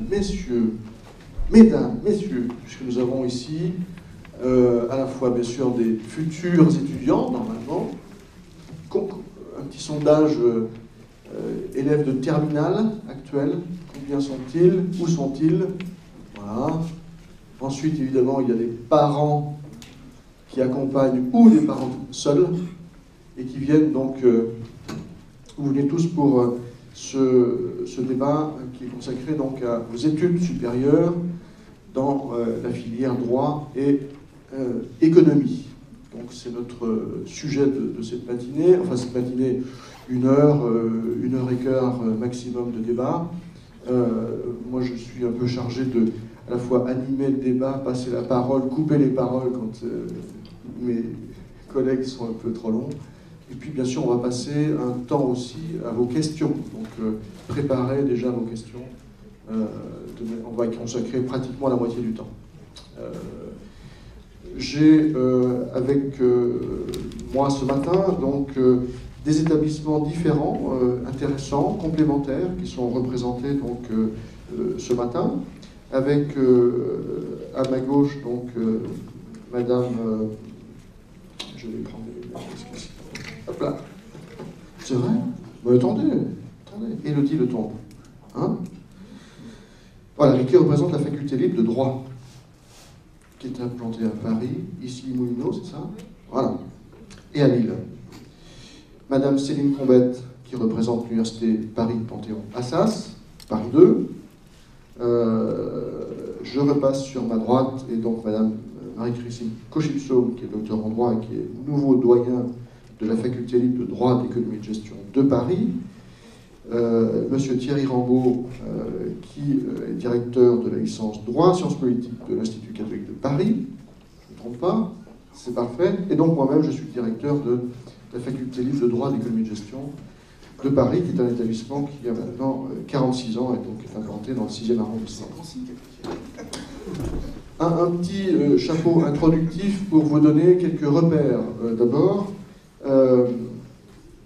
Messieurs, mesdames, messieurs, puisque nous avons ici à la fois bien sûr des futurs étudiants, normalement, un petit sondage élèves de terminale actuels, combien sont-ils, où sont-ils, voilà. Ensuite, évidemment, il y a des parents qui accompagnent ou des parents seuls et qui viennent donc, vous venez tous pour ce débat qui est consacré donc aux études supérieures dans la filière droit et économie. Donc c'est notre sujet de cette matinée, enfin cette matinée, 1 heure et quart maximum de débat. Moi je suis un peu chargé de à la fois animer le débat, passer la parole, couper les paroles quand mes collègues sont un peu trop longs. Et puis bien sûr on va passer un temps aussi à vos questions. Donc préparez déjà vos questions. On va y consacrer pratiquement la moitié du temps. J'ai avec moi ce matin donc des établissements différents, intéressants, complémentaires, qui sont représentés donc ce matin, avec à ma gauche donc Madame, je vais prendre hop là, c'est vrai, mais attendez, Élodie Le Tombe, hein, voilà, qui représente la faculté libre de droit, qui est implantée à Paris, ici Moulineau, c'est ça? Voilà. Et à Lille. Madame Céline Combette, qui représente l'université Paris-Panthéon-Assas, Paris 2. Je repasse sur ma droite, et donc Madame Marie-Christine Cochipso, qui est docteur en droit et qui est nouveau doyen de la faculté libre de droit, d'économie et de gestion de Paris. Monsieur Thierry Rambaud, qui est directeur de la licence droit, sciences politiques de l'Institut catholique de Paris, je ne me trompe pas, c'est parfait, et donc moi-même je suis directeur de la faculté libre de droit, d'économie et de gestion de Paris, qui est un établissement qui a maintenant 46 ans et donc est implanté dans le 6e arrondissement. Un petit chapeau introductif pour vous donner quelques repères. D'abord,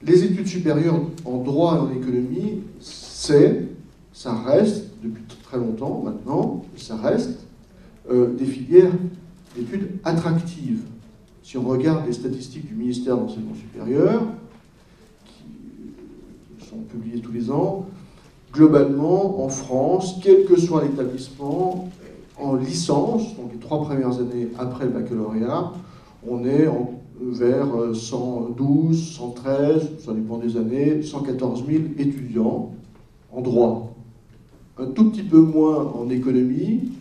les études supérieures en droit et en économie, ça reste, depuis très longtemps maintenant, ça reste des filières d'études attractives. Si on regarde les statistiques du ministère de l'Enseignement supérieur, qui sont publiées tous les ans, globalement, en France, quel que soit l'établissement, en licence, donc les 3 premières années après le baccalauréat, on est vers 112, 113, ça dépend des années, 114 000 étudiants en droit. Un tout petit peu moins en économie.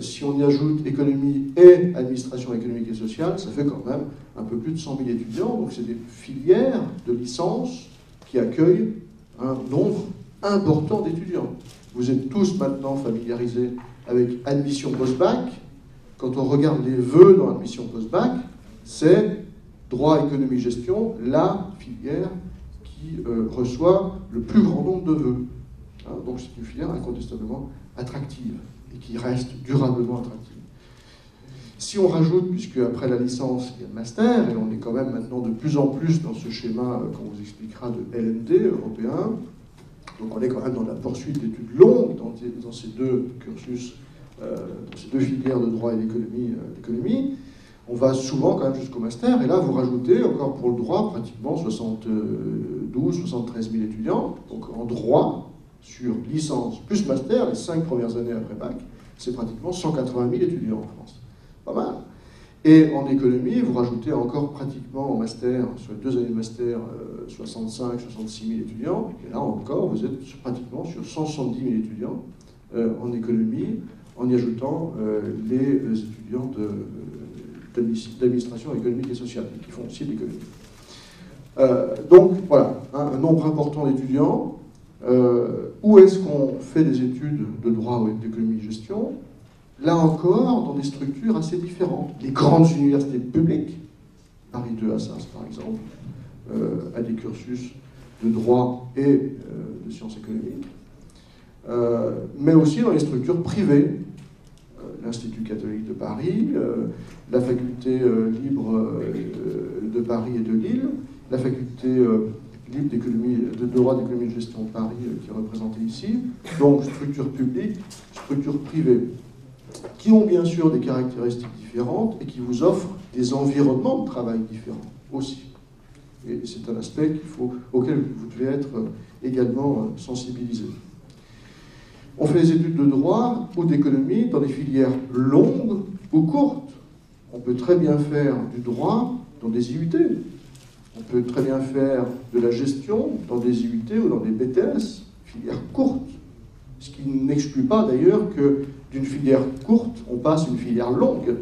Si on y ajoute économie et administration économique et sociale, ça fait quand même un peu plus de 100 000 étudiants. Donc c'est des filières de licence qui accueillent un nombre important d'étudiants. Vous êtes tous maintenant familiarisés avec admission post-bac. Quand on regarde les vœux dans admission post-bac, c'est droit, économie, gestion, la filière qui reçoit le plus grand nombre de vœux. Hein, donc c'est une filière incontestablement attractive et qui reste durablement attractive. Si on rajoute, puisque après la licence, il y a le master, et on est quand même maintenant de plus en plus dans ce schéma qu'on vous expliquera de LMD européen, donc on est quand même dans la poursuite d'études longues dans ces deux cursus, dans ces deux filières de droit et d'économie. On va souvent quand même jusqu'au master, et là vous rajoutez encore pour le droit pratiquement 72, 73 000 étudiants, donc en droit, sur licence plus master, les 5 premières années après bac, c'est pratiquement 180 000 étudiants en France. Pas mal. Et en économie, vous rajoutez encore pratiquement en master, sur les 2 années de master, 65, 66 000 étudiants, et là encore, vous êtes pratiquement sur 170 000 étudiants en économie, en y ajoutant les étudiants d'administration économique et sociale, qui font aussi de l'économie. Donc voilà, un nombre important d'étudiants. Où est-ce qu'on fait des études de droit ou d'économie et gestion? Là encore, dans des structures assez différentes. Les grandes universités publiques, Paris 2 Assas par exemple, a des cursus de droit et de sciences économiques, mais aussi dans les structures privées, l'Institut catholique de Paris, la faculté libre de Paris et de Lille, la faculté livre de droit d'économie de gestion de Paris qui est représenté ici. Donc structures publiques, structures privées, qui ont bien sûr des caractéristiques différentes et qui vous offrent des environnements de travail différents aussi. Et c'est un aspect auquel vous devez être également sensibilisé. On fait des études de droit ou d'économie dans des filières longues ou courtes. On peut très bien faire du droit dans des IUT. On peut très bien faire de la gestion dans des IUT ou dans des BTS, filières courtes. Ce qui n'exclut pas d'ailleurs que d'une filière courte, on passe une filière longue.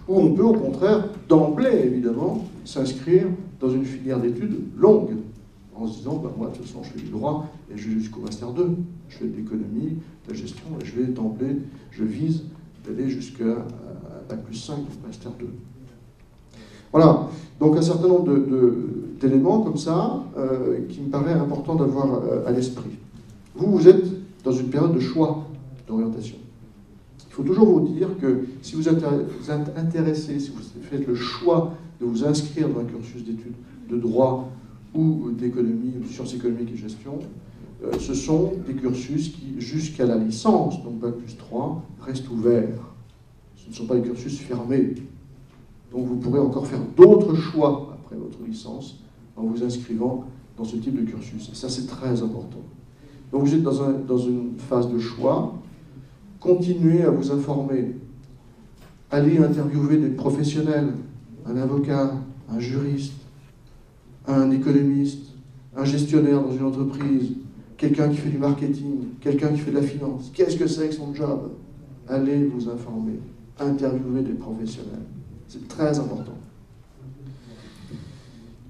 Ou on peut au contraire, d'emblée évidemment, s'inscrire dans une filière d'études longue, en se disant, ben, moi de toute façon je fais du droit et je vais jusqu'au Master 2. Je fais de l'économie, de la gestion, et je vais d'emblée, je vise d'aller jusqu'à Bac plus 5, Master 2. Voilà, donc un certain nombre d'éléments comme ça qui me paraît important d'avoir à l'esprit. Vous êtes dans une période de choix d'orientation. Il faut toujours vous dire que si vous êtes intéressé, si vous faites le choix de vous inscrire dans un cursus d'études de droit ou d'économie, de sciences économiques et gestion, ce sont des cursus qui, jusqu'à la licence, donc Bac plus 3, restent ouverts. Ce ne sont pas des cursus fermés. Donc vous pourrez encore faire d'autres choix après votre licence en vous inscrivant dans ce type de cursus. Et ça, c'est très important. Donc vous êtes dans une phase de choix. Continuez à vous informer. Allez interviewer des professionnels, un avocat, un juriste, un économiste, un gestionnaire dans une entreprise, quelqu'un qui fait du marketing, quelqu'un qui fait de la finance. Qu'est-ce que c'est que son job? Allez vous informer, interviewer des professionnels. C'est très important.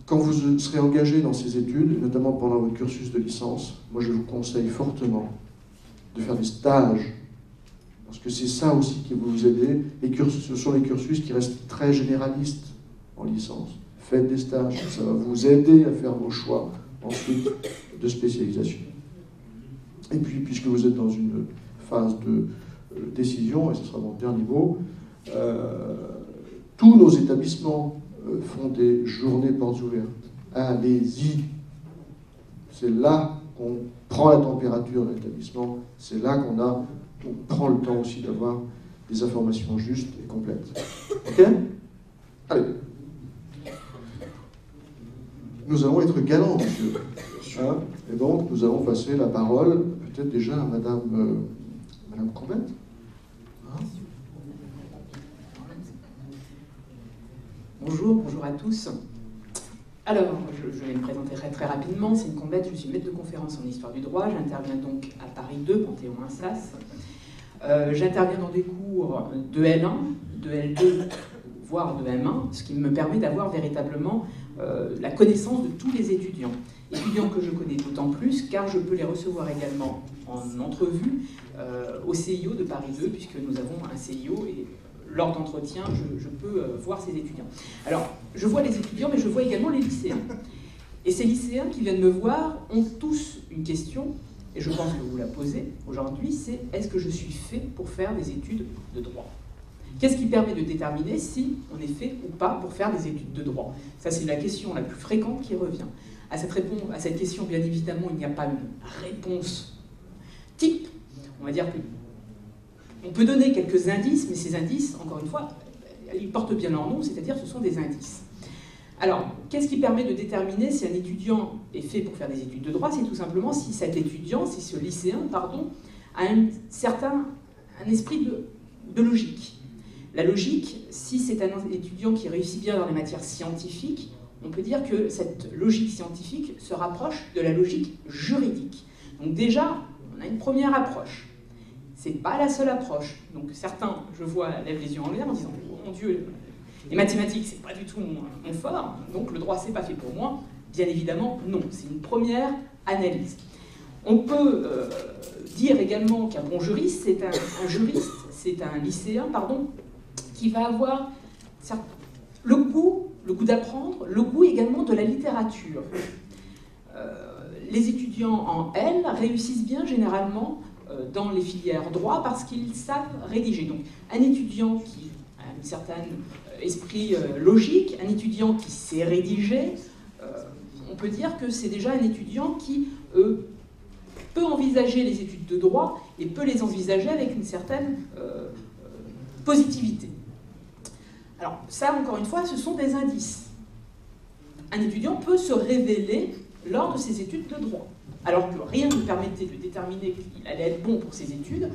Quand vous serez engagé dans ces études, notamment pendant votre cursus de licence, moi je vous conseille fortement de faire des stages, parce que c'est ça aussi qui va vous aider. Ce sont les cursus qui restent très généralistes en licence. Faites des stages, ça va vous aider à faire vos choix ensuite de spécialisation. Et puis, puisque vous êtes dans une phase de décision, et ce sera mon dernier mot, tous nos établissements font des journées portes ouvertes. Allez-y. C'est là qu'on prend la température de l'établissement, c'est là qu'on prend le temps aussi d'avoir des informations justes et complètes. Ok? Allez. Nous allons être galants, monsieur. Hein? Et donc, nous allons passer la parole, peut-être déjà à Madame Combette. Hein? Bonjour à tous. Alors, je vais me présenter très rapidement. C'est une Combette, je suis maître de conférence en histoire du droit. J'interviens donc à Paris 2, Panthéon-Assas. J'interviens dans des cours de L1, de L2, voire de M1, ce qui me permet d'avoir véritablement la connaissance de tous les étudiants. Étudiants que je connais d'autant plus, car je peux les recevoir également en entrevue au CIO de Paris 2, puisque nous avons un CIO et lors d'entretien, je peux voir ces étudiants. Alors, je vois les étudiants, mais je vois également les lycéens. Et ces lycéens qui viennent me voir ont tous une question, et je pense que vous la posez aujourd'hui, c'est est-ce que je suis fait pour faire des études de droit? Qu'est-ce qui permet de déterminer si on est fait ou pas pour faire des études de droit? Ça, c'est la question la plus fréquente qui revient. À cette question, bien évidemment, il n'y a pas une réponse type. On va dire que on peut donner quelques indices, mais ces indices, encore une fois, ils portent bien leur nom, c'est-à-dire ce sont des indices. Alors, qu'est-ce qui permet de déterminer si un étudiant est fait pour faire des études de droit? C'est tout simplement si cet étudiant, si ce lycéen, pardon, a un esprit de logique. La logique, si c'est un étudiant qui réussit bien dans les matières scientifiques, on peut dire que cette logique scientifique se rapproche de la logique juridique. Donc déjà, on a une première approche. C'est pas la seule approche. Donc certains, je vois, lèvent les yeux en l'air en disant « Oh mon Dieu, les mathématiques, c'est pas du tout mon fort, donc le droit, c'est pas fait pour moi ». Bien évidemment, non. C'est une première analyse. On peut dire également qu'un bon juriste, c'est un lycéen, pardon, qui va avoir le goût d'apprendre, le goût également de la littérature. Les étudiants en L réussissent bien généralement dans les filières droit parce qu'ils savent rédiger. Donc un étudiant qui a un certain esprit logique, un étudiant qui sait rédiger, on on peut dire que c'est déjà un étudiant qui peut envisager les études de droit et peut les envisager avec une certaine positivité. Alors ça, encore une fois, ce sont des indices. Un étudiant peut se révéler lors de ses études de droit. Alors que rien ne permettait de déterminer qu'il allait être bon pour ses études,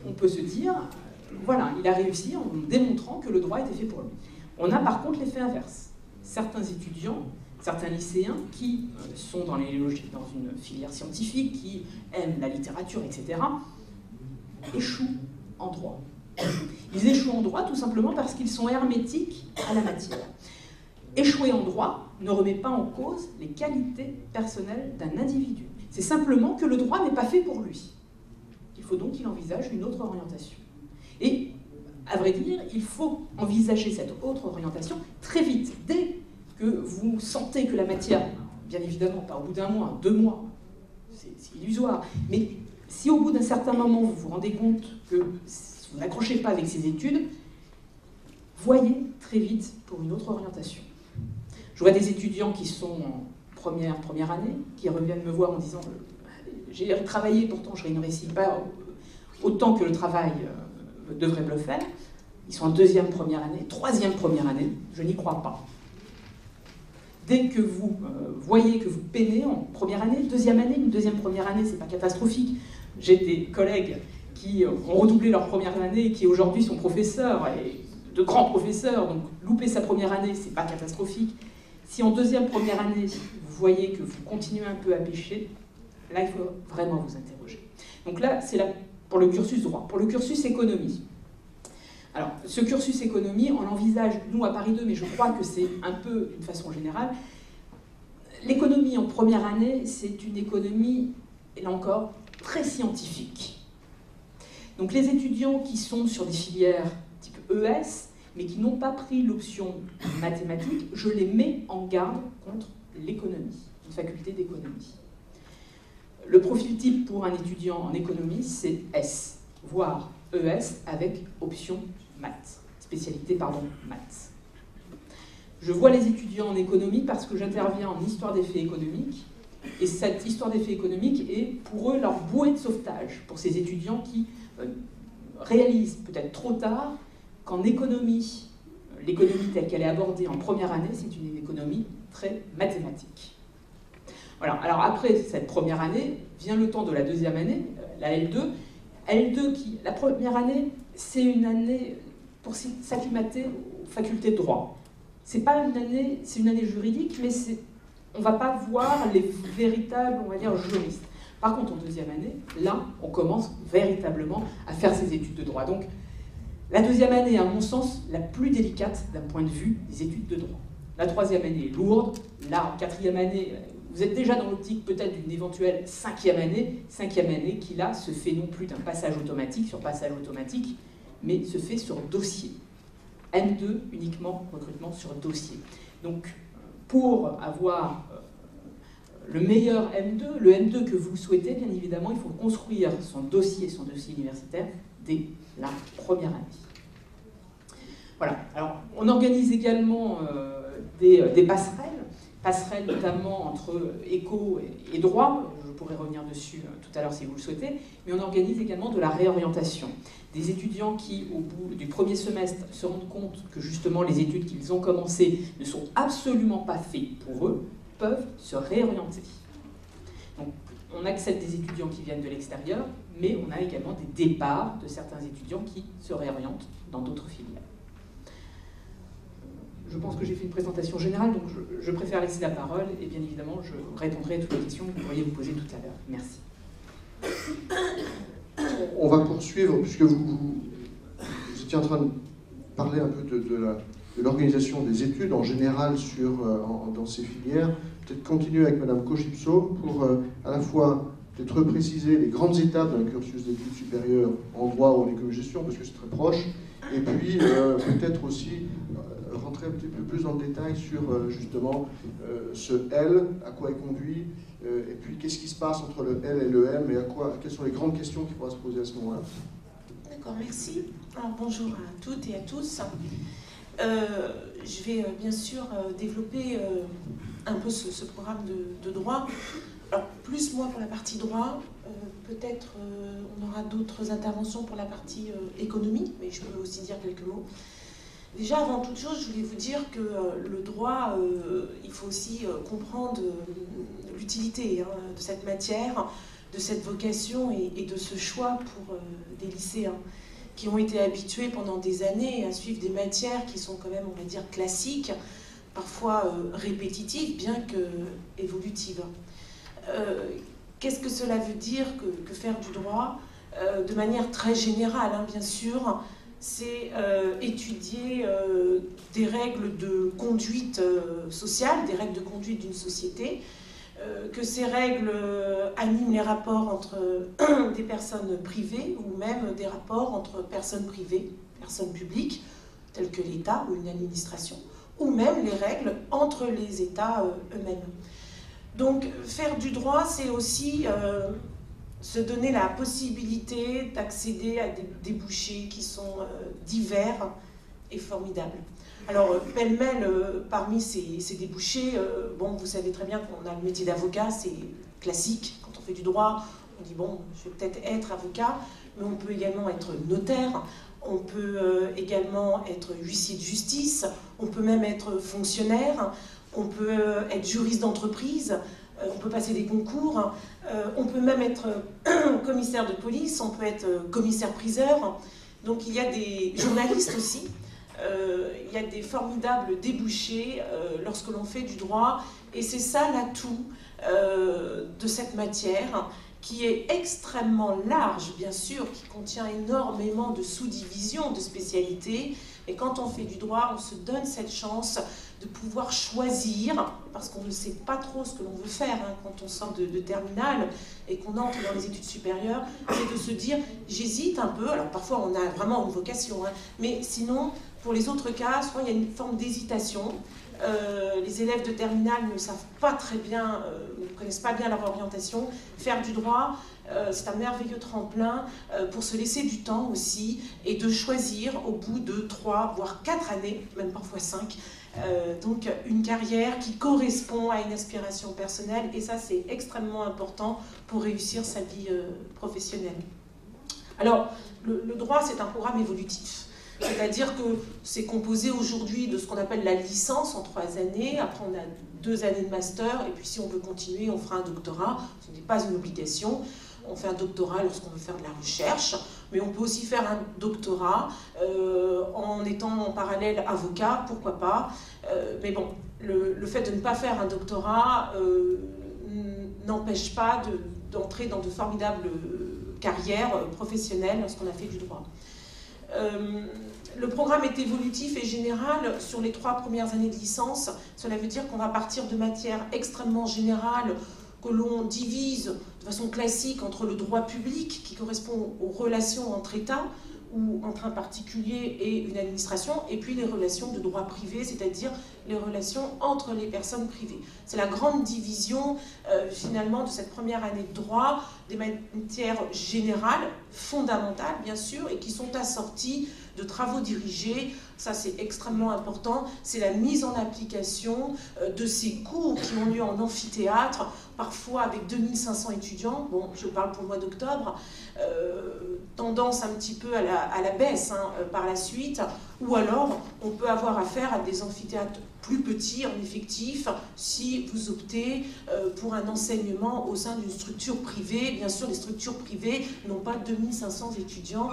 on peut se dire, voilà, il a réussi en démontrant que le droit était fait pour lui. On a par contre l'effet inverse. Certains étudiants, certains lycéens qui sont dans une filière scientifique, qui aiment la littérature, etc., échouent en droit. Ils échouent en droit tout simplement parce qu'ils sont hermétiques à la matière. Échouer en droit ne remet pas en cause les qualités personnelles d'un individu. C'est simplement que le droit n'est pas fait pour lui. Il faut donc qu'il envisage une autre orientation. Et, à vrai dire, il faut envisager cette autre orientation très vite. Dès que vous sentez que la matière, bien évidemment, pas au bout d'un mois, 2 mois, c'est illusoire, mais si au bout d'un certain moment vous vous rendez compte que vous n'accrochez pas avec ces études, voyez très vite pour une autre orientation. Je vois des étudiants qui sont en première année, qui reviennent me voir en disant « J'ai travaillé, pourtant je ne réussis pas autant que le travail devrait me le faire. » Ils sont en première année, première année, je n'y crois pas. Dès que vous voyez que vous peinez en première année, une première année, c'est pas catastrophique. J'ai des collègues qui ont redoublé leur première année et qui aujourd'hui sont professeurs, et de grands professeurs, donc louper sa première année, c'est pas catastrophique. Si en première année, vous voyez que vous continuez un peu à pêcher, là, il faut vraiment vous interroger. Donc là, c'est pour le cursus droit. Pour le cursus économie. Alors, ce cursus économie, on l'envisage, nous, à Paris 2, mais je crois que c'est un peu d'une façon générale. L'économie en première année, c'est une économie, et là encore, très scientifique. Donc les étudiants qui sont sur des filières type ES, mais qui n'ont pas pris l'option mathématique, je les mets en garde contre l'économie, une faculté d'économie. Le profil type pour un étudiant en économie, c'est S, voire ES avec option maths, spécialité, maths. Je vois les étudiants en économie parce que j'interviens en histoire des faits économiques, et cette histoire des faits économiques est pour eux leur bouée de sauvetage, pour ces étudiants qui réalisent peut-être trop tard qu'en économie, l'économie telle qu'elle est abordée en première année, c'est une économie très mathématique. Voilà. Alors après cette première année, vient le temps de la deuxième année, la L2. L2 la première année, c'est une année pour s'acclimater aux facultés de droit. C'est une année juridique, mais on ne va pas voir les véritables, on va dire, juristes. Par contre, en deuxième année, là, on commence véritablement à faire ses études de droit. Donc, la deuxième année est, à mon sens, la plus délicate d'un point de vue des études de droit. La troisième année est lourde. La quatrième année, vous êtes déjà dans l'optique peut-être d'une éventuelle cinquième année qui, là, se fait non plus d'un passage automatique sur passage automatique, mais se fait sur dossier. M2, uniquement recrutement sur dossier. Donc, pour avoir le meilleur M2, le M2 que vous souhaitez, bien évidemment, il faut construire son dossier universitaire dès la première année. Voilà. Alors, on organise également des passerelles notamment entre éco et droit. Je pourrais revenir dessus tout à l'heure si vous le souhaitez. Mais on organise également de la réorientation. Des étudiants qui, au bout du premier semestre, se rendent compte que justement les études qu'ils ont commencées ne sont absolument pas faites pour eux, peuvent se réorienter. Donc, on accepte des étudiants qui viennent de l'extérieur, mais on a également des départs de certains étudiants qui se réorientent dans d'autres filières. Je pense que j'ai fait une présentation générale, donc je préfère laisser la parole, et bien évidemment, je répondrai à toutes les questions que vous pourriez vous poser tout à l'heure. Merci. On va poursuivre, puisque vous étiez en train de parler un peu de l'organisation des études en général dans ces filières. Peut-être continuer avec Mme Cochipso pour à la fois peut-être repréciser les grandes étapes d'un cursus d'études supérieures en droit ou en économie-gestion, parce que c'est très proche, et puis peut-être aussi rentrer un petit peu plus dans le détail sur justement ce L, à quoi il conduit, et puis qu'est-ce qui se passe entre le L et le M, et quelles sont les grandes questions qui pourraient se poser à ce moment-là. D'accord, merci. Alors bonjour à toutes et à tous. je vais bien sûr développer un peu ce programme de droit. Alors, plus moi pour la partie droit, peut-être on aura d'autres interventions pour la partie économie, mais je peux aussi dire quelques mots. Déjà, avant toute chose, je voulais vous dire que le droit, il faut aussi comprendre l'utilité de cette matière, de cette vocation et de ce choix pour des lycéens qui ont été habitués pendant des années à suivre des matières qui sont quand même, on va dire, classiques, parfois répétitives, bien que évolutives. Qu'est-ce que cela veut dire que faire du droit? De manière très générale, bien sûr, c'est étudier des règles de conduite sociale, des règles de conduite d'une société, que ces règles animent les rapports entre des personnes privées ou même des rapports entre personnes privées, personnes publiques, telles que l'État ou une administration, ou même les règles entre les États eux-mêmes. Donc faire du droit, c'est aussi se donner la possibilité d'accéder à des débouchés qui sont divers et formidables. Alors, pêle-mêle, parmi ces débouchés, bon, vous savez très bien qu'on a le métier d'avocat, c'est classique. Quand on fait du droit, on dit, bon, je vais peut-être être avocat, mais on peut également être notaire, on peut également être huissier de justice, on peut même être fonctionnaire, on peut être juriste d'entreprise, on peut passer des concours, on peut même être commissaire de police, on peut être commissaire-priseur. Donc il y a des journalistes aussi. Il y a des formidables débouchés lorsque l'on fait du droit. Et c'est ça l'atout de cette matière qui est extrêmement large, bien sûr, qui contient énormément de sous-divisions, de spécialités. Et quand on fait du droit, on se donne cette chance de pouvoir choisir, parce qu'on ne sait pas trop ce que l'on veut faire quand on sort de terminale et qu'on entre dans les études supérieures, c'est de se dire, j'hésite un peu, alors parfois on a vraiment une vocation, mais sinon, pour les autres cas, soit il y a une forme d'hésitation, les élèves de terminale ne savent pas très bien, ne connaissent pas bien leur orientation. Faire du droit, c'est un merveilleux tremplin pour se laisser du temps aussi et de choisir au bout de 3, voire 4 années, même parfois 5, donc une carrière qui correspond à une aspiration personnelle, et ça c'est extrêmement important pour réussir sa vie professionnelle. Alors, le droit, c'est un programme évolutif. C'est-à-dire que c'est composé aujourd'hui de ce qu'on appelle la licence en 3 années. Après, on a 2 années de master. Et puis, si on veut continuer, on fera un doctorat. Ce n'est pas une obligation. On fait un doctorat lorsqu'on veut faire de la recherche. Mais on peut aussi faire un doctorat en étant en parallèle avocat, pourquoi pas. Mais bon, le fait de ne pas faire un doctorat n'empêche pas d'entrer dans de formidables carrières professionnelles lorsqu'on a fait du droit. Le programme est évolutif et général sur les 3 premières années de licence. Cela veut dire qu'on va partir de matières extrêmement générales que l'on divise de façon classique entre le droit public, qui correspond aux relations entre États ou entre un particulier et une administration, et puis les relations de droit privé, c'est-à-dire les relations entre les personnes privées. C'est la grande division finalement de cette première année de droit, des matières générales, fondamentales bien sûr, et qui sont assorties de travaux dirigés. Ça c'est extrêmement important, c'est la mise en application de ces cours qui ont lieu en amphithéâtre, parfois avec 2500 étudiants, bon je parle pour le mois d'octobre, tendance un petit peu à la baisse par la suite, ou alors on peut avoir affaire à des amphithéâtres plus petits en effectif si vous optez pour un enseignement au sein d'une structure privée. Bien sûr, les structures privées n'ont pas 2500 étudiants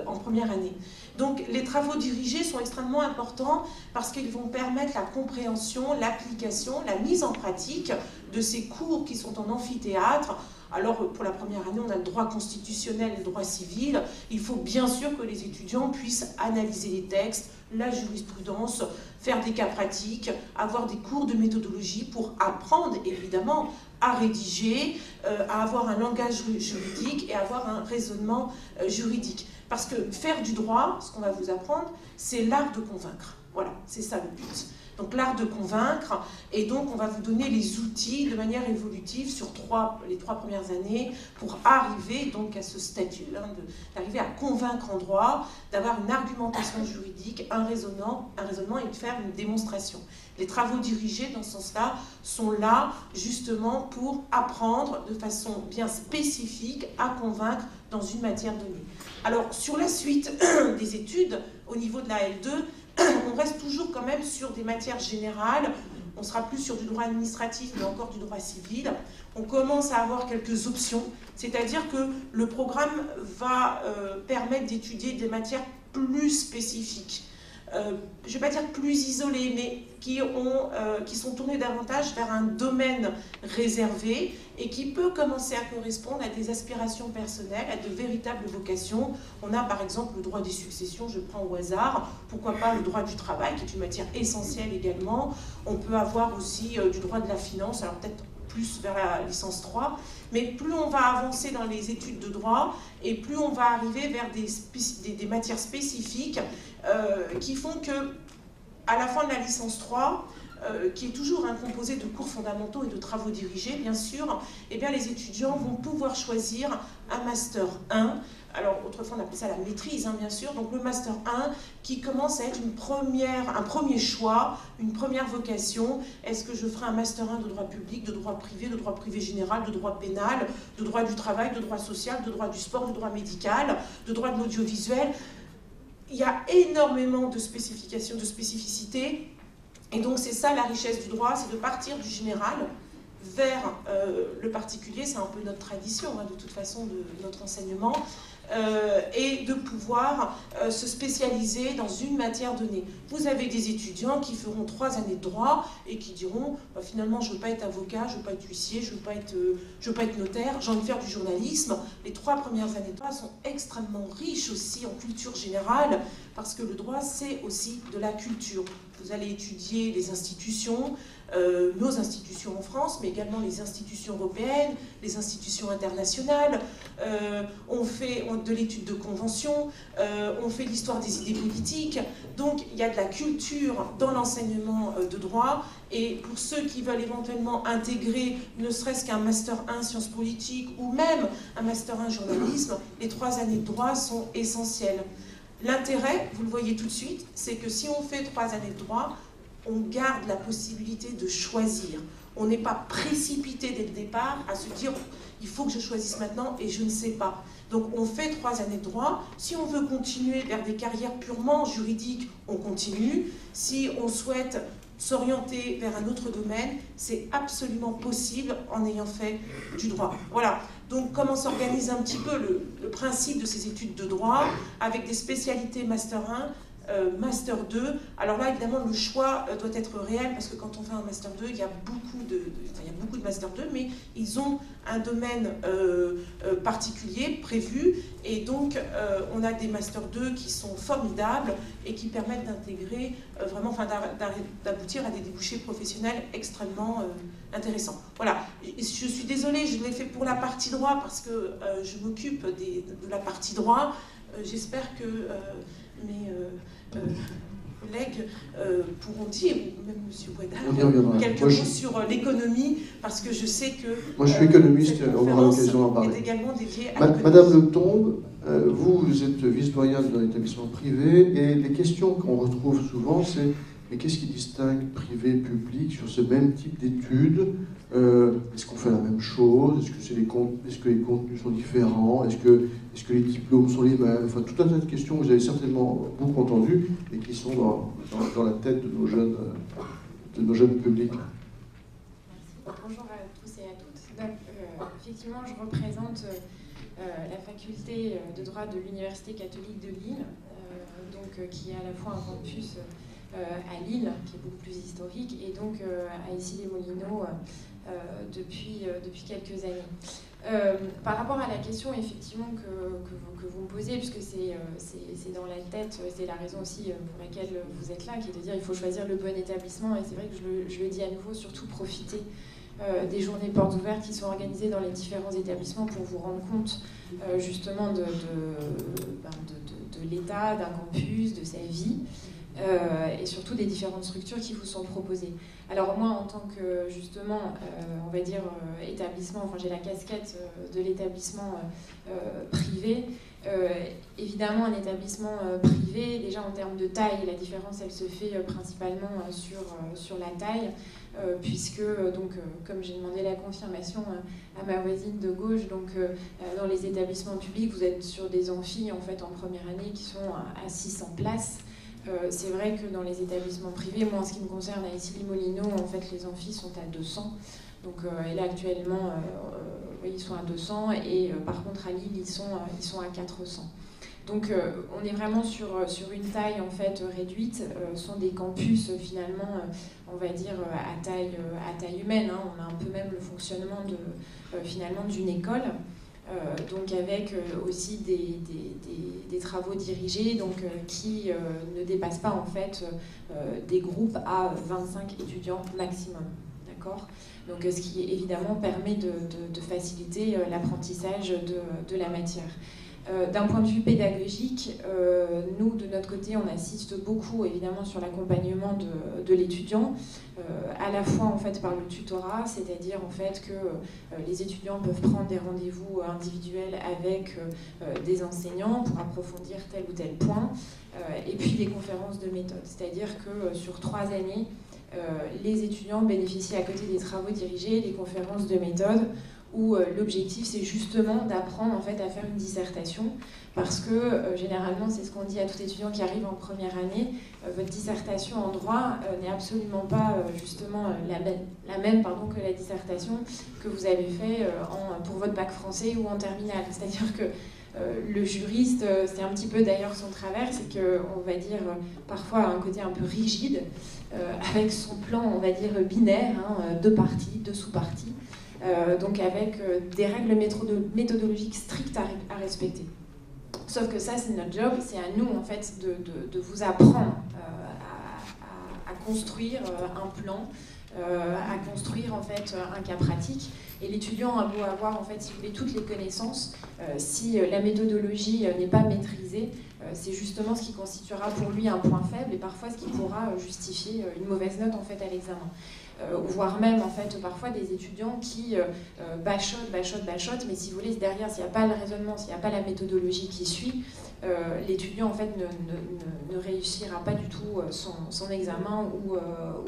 en première année. Donc les travaux dirigés sont extrêmement importants parce qu'ils vont permettre la compréhension, l'application, la mise en pratique de ces cours qui sont en amphithéâtre. Alors, pour la première année, on a le droit constitutionnel et le droit civil. Il faut bien sûr que les étudiants puissent analyser les textes, la jurisprudence, faire des cas pratiques, avoir des cours de méthodologie pour apprendre, évidemment, à rédiger, à avoir un langage juridique et avoir un raisonnement juridique. Parce que faire du droit, ce qu'on va vous apprendre, c'est l'art de convaincre. Voilà, c'est ça le but. donc l'art de convaincre, et donc on va vous donner les outils de manière évolutive sur les 3 premières années pour arriver donc à ce statut, hein, d'arriver à convaincre en droit, d'avoir une argumentation juridique, un raisonnement et de faire une démonstration. Les travaux dirigés dans ce sens-là sont là justement pour apprendre de façon bien spécifique à convaincre dans une matière donnée. Alors sur la suite des études, au niveau de la L2, on reste toujours quand même sur des matières générales. On sera plus sur du droit administratif, mais encore du droit civil. On commence à avoir quelques options, c'est-à-dire que le programme va permettre d'étudier des matières plus spécifiques. Je ne vais pas dire plus isolées, mais qui sont tournées davantage vers un domaine réservé et qui peut commencer à correspondre à des aspirations personnelles, à de véritables vocations. On a par exemple le droit des successions, je prends au hasard, pourquoi pas le droit du travail, qui est une matière essentielle également. On peut avoir aussi du droit de la finance, alors peut-être plus vers la licence 3, mais plus on va avancer dans les études de droit et plus on va arriver vers des matières spécifiques qui font que, à la fin de la licence 3, qui est toujours composée de cours fondamentaux et de travaux dirigés, bien sûr, eh bien, les étudiants vont pouvoir choisir un Master 1. Alors, autrefois, on appelait ça la maîtrise, hein, bien sûr. Donc, le Master 1 qui commence à être un premier choix, une première vocation. Est-ce que je ferai un Master 1 de droit public, de droit privé général, de droit pénal, de droit du travail, de droit social, de droit du sport, de droit médical, de droit de l'audiovisuel? Il y a énormément de spécifications, de spécificités. Et donc, c'est ça la richesse du droit, c'est de partir du général vers le particulier. C'est un peu notre tradition, hein, de toute façon, de notre enseignement. Et de pouvoir se spécialiser dans une matière donnée. Vous avez des étudiants qui feront 3 années de droit et qui diront finalement je ne veux pas être avocat, je ne veux pas être huissier, je ne veux pas être notaire, j'ai envie de faire du journalisme. Les 3 premières années de droit sont extrêmement riches aussi en culture générale parce que le droit c'est aussi de la culture. Vous allez étudier les institutions, nos institutions en France, mais également les institutions européennes, les institutions internationales. On fait de l'étude de convention, on fait l'histoire des idées politiques. Donc il y a de la culture dans l'enseignement de droit. Et pour ceux qui veulent éventuellement intégrer ne serait-ce qu'un Master 1 sciences politiques ou même un Master 1 journalisme, les 3 années de droit sont essentielles. L'intérêt, vous le voyez tout de suite, c'est que si on fait 3 années de droit, on garde la possibilité de choisir. On n'est pas précipité dès le départ à se dire « il faut que je choisisse maintenant et je ne sais pas ». Donc on fait 3 années de droit. Si on veut continuer vers des carrières purement juridiques, on continue. Si on souhaite s'orienter vers un autre domaine, c'est absolument possible en ayant fait du droit. Voilà. Donc comment s'organise un petit peu le principe de ces études de droit avec des spécialités Master 1, Master 2. Alors là, évidemment, le choix doit être réel parce que quand on fait un Master 2, il y a beaucoup de Master 2, mais ils ont un domaine particulier prévu et donc on a des Master 2 qui sont formidables et qui permettent d'intégrer vraiment, d'aboutir à des débouchés professionnels extrêmement intéressants. Voilà, je suis désolée, je l'ai fait pour la partie droit parce que je m'occupe de la partie droit. J'espère que mes collègues pourront dire, ou même M. Ouaddar, quelques mots sur l'économie, parce que je sais que moi je suis économiste, on aura l'occasion d'en parler. Est également dédiée à l'économie. Madame Le Tombe, vous êtes vice-doyenne d'un établissement privé, et les questions qu'on retrouve souvent, c'est mais qu'est-ce qui distingue privé et public sur ce même type d'études? Est-ce qu'on fait la même chose? Est-ce que les contenus sont différents? Est-ce que les diplômes sont les mêmes? Enfin, tout un tas de questions que vous avez certainement beaucoup entendues et qui sont dans la tête de nos jeunes publics. Bonjour à tous et à toutes. Donc, effectivement, je représente la faculté de droit de l'Université catholique de Lille, qui est à la fois un campus à Lille, qui est beaucoup plus historique, et donc à Issy-les-Moulineaux depuis quelques années. Par rapport à la question, effectivement, que vous me posez, puisque c'est dans la tête, c'est la raison aussi pour laquelle vous êtes là, qui est de dire qu'il faut choisir le bon établissement, et c'est vrai que je le dis à nouveau, surtout profiter des journées portes ouvertes qui sont organisées dans les différents établissements pour vous rendre compte justement de l'état d'un campus, de sa vie. et surtout des différentes structures qui vous sont proposées. Alors moi, en tant que, justement, on va dire, établissement, enfin j'ai la casquette de l'établissement privé. Évidemment, un établissement privé, déjà en termes de taille, la différence, elle se fait principalement sur la taille, puisque, donc, comme j'ai demandé la confirmation à ma voisine de gauche, donc dans les établissements publics, vous êtes sur des amphis, en fait, en première année, qui sont à 600 places. C'est vrai que dans les établissements privés, moi en ce qui me concerne à Issy-les-Moulineaux, en fait les amphis sont à 200. Donc, et là actuellement, oui, ils sont à 200 et par contre à Lille, ils sont à 400. Donc on est vraiment sur une taille en fait réduite. Ce sont des campus finalement, on va dire à taille humaine. Hein. On a un peu même le fonctionnement finalement d'une école. Donc avec aussi des travaux dirigés qui ne dépassent pas en fait des groupes à 25 étudiants maximum, d'accord ? Donc ce qui évidemment permet de faciliter l'apprentissage de la matière. D'un point de vue pédagogique, nous, de notre côté, on assiste beaucoup, évidemment, sur l'accompagnement de l'étudiant, à la fois, en fait, par le tutorat, c'est-à-dire, en fait, que les étudiants peuvent prendre des rendez-vous individuels avec des enseignants pour approfondir tel ou tel point, et puis des conférences de méthode. C'est-à-dire que sur 3 années, les étudiants bénéficient à côté des travaux dirigés, des conférences de méthode, où l'objectif c'est justement d'apprendre en fait à faire une dissertation, parce que généralement c'est ce qu'on dit à tout étudiant qui arrive en première année, votre dissertation en droit n'est absolument pas justement la même que la dissertation que vous avez fait pour votre bac français ou en terminale. C'est-à-dire que le juriste, c'est un petit peu d'ailleurs son travers, c'est qu'on va dire parfois un côté un peu rigide, avec son plan on va dire binaire, hein, 2 parties, 2 sous-parties. Donc avec des règles méthodologiques strictes à respecter. Sauf que ça, c'est notre job, c'est à nous en fait de vous apprendre à construire un plan, à construire en fait un cas pratique. Et l'étudiant a beau avoir en fait, si vous voulez, toutes les connaissances, si la méthodologie n'est pas maîtrisée, c'est justement ce qui constituera pour lui un point faible et parfois ce qui pourra justifier une mauvaise note en fait à l'examen. Voire même en fait parfois des étudiants qui bachotent, mais si vous voulez derrière, s'il n'y a pas le raisonnement, s'il n'y a pas la méthodologie qui suit, l'étudiant en fait ne réussira pas du tout son examen ou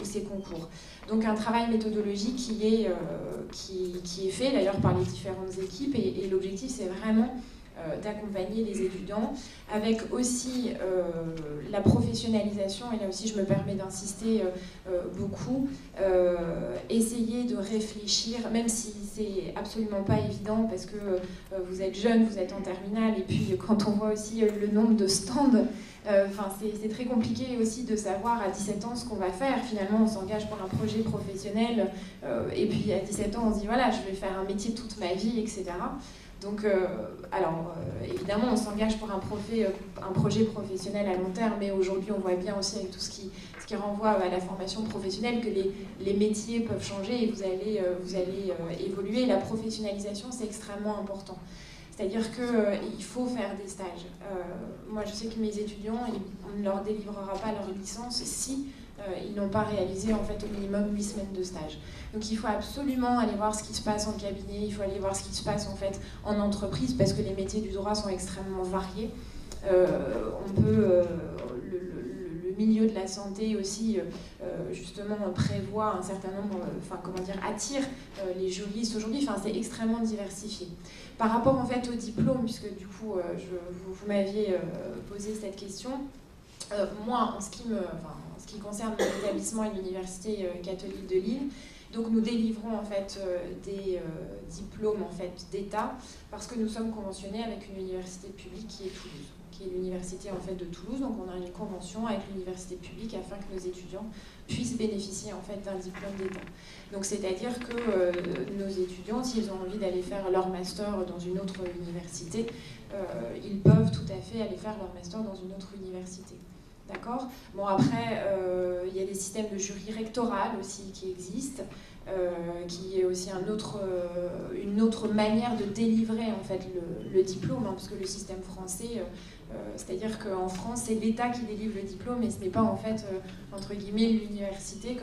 ses concours. Donc un travail méthodologique qui est fait d'ailleurs par les différentes équipes et l'objectif c'est vraiment d'accompagner les étudiants, avec aussi la professionnalisation, et là aussi je me permets d'insister beaucoup, essayer de réfléchir, même si c'est absolument pas évident parce que vous êtes jeune, vous êtes en terminale, et puis quand on voit aussi le nombre de stands, c'est très compliqué aussi de savoir à 17 ans ce qu'on va faire. Finalement, on s'engage pour un projet professionnel, et puis à 17 ans, on se dit voilà, je vais faire un métier toute ma vie, etc. Donc, évidemment, on s'engage pour un projet professionnel à long terme, mais aujourd'hui, on voit bien aussi avec tout ce qui renvoie à la formation professionnelle que les métiers peuvent changer et vous allez évoluer. La professionnalisation, c'est extrêmement important. C'est-à-dire qu'il faut faire des stages. Moi, je sais que mes étudiants, on ne leur délivrera pas leur licence si ils n'ont pas réalisé en fait au minimum 8 semaines de stage. Donc il faut absolument aller voir ce qui se passe en cabinet, il faut aller voir ce qui se passe en fait en entreprise, parce que les métiers du droit sont extrêmement variés. Le milieu de la santé aussi justement prévoit un certain nombre, attire les juristes aujourd'hui, c'est extrêmement diversifié. Par rapport en fait au diplôme, puisque du coup vous m'aviez posé cette question, moi en ce qui concerne mon établissement et l'université catholique de Lille, donc nous délivrons en fait des diplômes en fait d'État, parce que nous sommes conventionnés avec une université publique qui est Toulouse, qui est l'université en fait de Toulouse. Donc on a une convention avec l'université publique afin que nos étudiants puissent bénéficier en fait d'un diplôme d'État. Donc c'est-à-dire que nos étudiants, s'ils ont envie d'aller faire leur master dans une autre université, ils peuvent tout à fait aller faire leur master dans une autre université. D'accord ? Bon, après, il y a des systèmes de jury rectoral aussi qui existent. qui est aussi une autre manière de délivrer en fait le diplôme, hein, parce que le système français, c'est-à-dire qu'en France, c'est l'État qui délivre le diplôme et ce n'est pas en fait, entre guillemets, l'université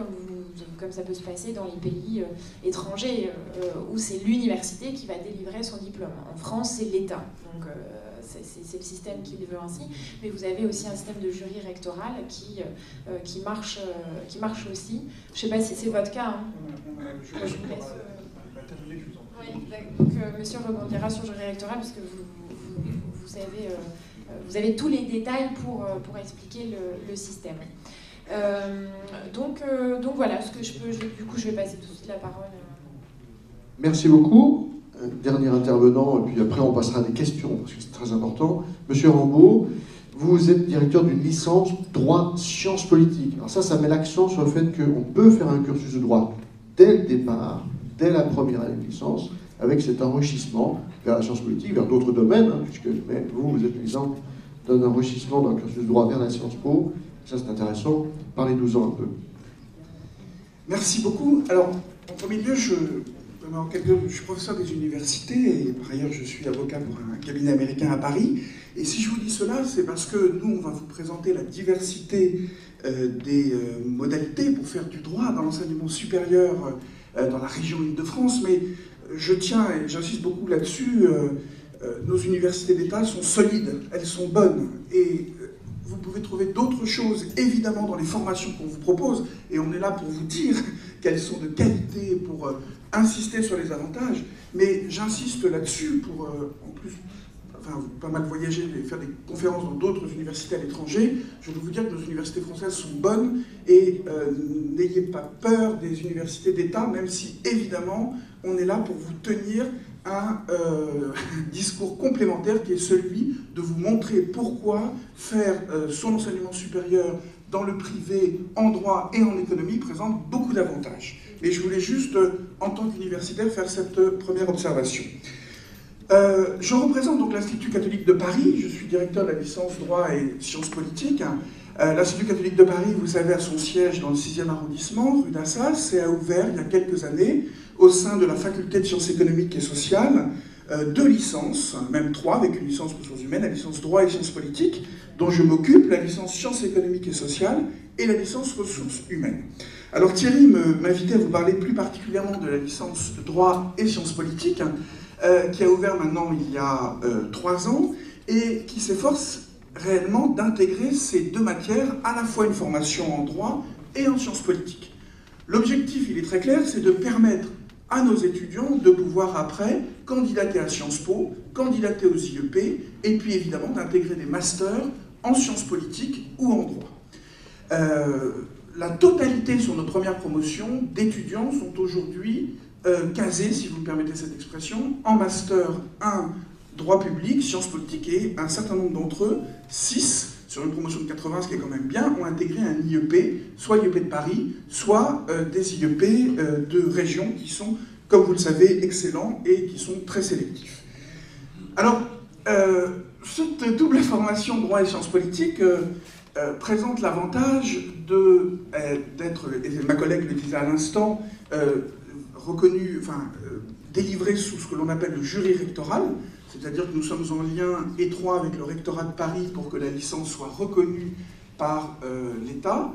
comme ça peut se passer dans les pays étrangers, où c'est l'université qui va délivrer son diplôme. En France, c'est l'État. Donc, c'est le système qui le veut ainsi, mais vous avez aussi un système de jury rectoral qui marche aussi. Je ne sais pas si c'est votre cas. Hein. Je vous laisse. Oui, donc monsieur rebondira sur le jury rectoral parce que vous avez tous les détails pour expliquer le système. Donc voilà ce que je peux. Du coup, je vais passer tout de suite la parole. Merci beaucoup. Dernier intervenant, et puis après on passera à des questions, parce que c'est très important. Monsieur Rambaud, vous êtes directeur d'une licence droit sciences politiques. Alors ça met l'accent sur le fait qu'on peut faire un cursus de droit dès le départ, dès la première année de licence, avec cet enrichissement vers la science politique, vers d'autres domaines, hein, mais vous êtes l'exemple d'un enrichissement d'un cursus de droit vers la Sciences Po. Ça c'est intéressant. Parlez-nous-en un peu. Merci beaucoup. Alors, en premier lieu, je suis professeur des universités et par ailleurs je suis avocat pour un cabinet américain à Paris. Et si je vous dis cela, c'est parce que nous, on va vous présenter la diversité des modalités pour faire du droit dans l'enseignement supérieur dans la région Île-de-France. Mais je tiens, et j'insiste beaucoup là-dessus, nos universités d'État sont solides, elles sont bonnes. Et vous pouvez trouver d'autres choses, évidemment, dans les formations qu'on vous propose. Et on est là pour vous dire qu'elles sont de qualité, pour insister sur les avantages, mais j'insiste là-dessus pour, en plus, pas mal voyager et faire des conférences dans d'autres universités à l'étranger. Je veux vous dire que nos universités françaises sont bonnes et n'ayez pas peur des universités d'État, même si, évidemment, on est là pour vous tenir un discours complémentaire qui est celui de vous montrer pourquoi faire son enseignement supérieur dans le privé, en droit et en économie présente beaucoup d'avantages. Mais je voulais juste, en tant qu'universitaire, faire cette première observation. Je représente donc l'Institut catholique de Paris, je suis directeur de la licence droit et sciences politiques. L'Institut catholique de Paris, vous savez, a son siège dans le 6e arrondissement, rue d'Assas, et a ouvert il y a quelques années, au sein de la faculté de sciences économiques et sociales, 2 licences, même 3 avec une licence ressources humaines, la licence droit et sciences politiques, dont je m'occupe, la licence sciences économiques et sociales et la licence ressources humaines. Alors Thierry m'invitait à vous parler plus particulièrement de la licence droit et sciences politiques, qui a ouvert maintenant il y a 3 ans, et qui s'efforce réellement d'intégrer ces 2 matières, à la fois une formation en droit et en sciences politiques. L'objectif, il est très clair, c'est de permettre à nos étudiants de pouvoir après candidater à Sciences Po, candidater aux IEP, et puis évidemment d'intégrer des masters en sciences politiques ou en droit. La totalité sur nos premières promotions d'étudiants sont aujourd'hui casés, si vous me permettez cette expression, en master 1 droit public, sciences politiques, et un certain nombre d'entre eux, 6, sur une promotion de 80, ce qui est quand même bien, ont intégré un IEP, soit l'IEP de Paris, soit des IEP de région qui sont, comme vous le savez, excellents et qui sont très sélectifs. Alors, cette double formation droit et sciences politiques présente l'avantage d'être, et ma collègue le disait à l'instant, reconnu, délivré sous ce que l'on appelle le jury rectoral, c'est-à-dire que nous sommes en lien étroit avec le rectorat de Paris pour que la licence soit reconnue par l'État,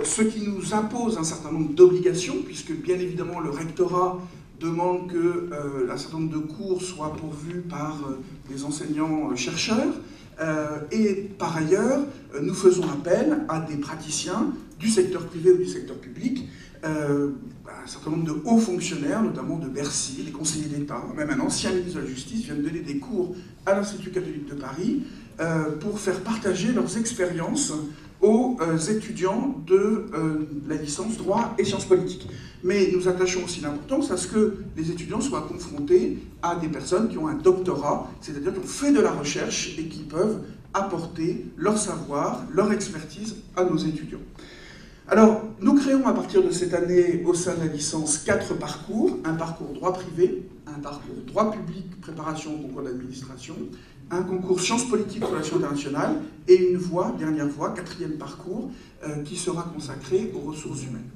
ce qui nous impose un certain nombre d'obligations, puisque bien évidemment le rectorat demande qu'un certain nombre de cours soient pourvus par des enseignants-chercheurs, et par ailleurs, nous faisons appel à des praticiens du secteur privé ou du secteur public, un certain nombre de hauts fonctionnaires, notamment de Bercy, les conseillers d'État, même un ancien ministre de la Justice vient de donner des cours à l'Institut catholique de Paris pour faire partager leurs expériences aux étudiants de la licence droit et sciences politiques. Mais nous attachons aussi l'importance à ce que les étudiants soient confrontés à des personnes qui ont un doctorat, c'est-à-dire qui ont fait de la recherche et qui peuvent apporter leur savoir, leur expertise à nos étudiants. Alors, nous créons à partir de cette année, au sein de la licence, 4 parcours. Un parcours droit privé, un parcours droit public, préparation au concours d'administration, un concours sciences politiques, relations internationales, et une voie, dernière voie, 4e parcours, qui sera consacrée aux ressources humaines.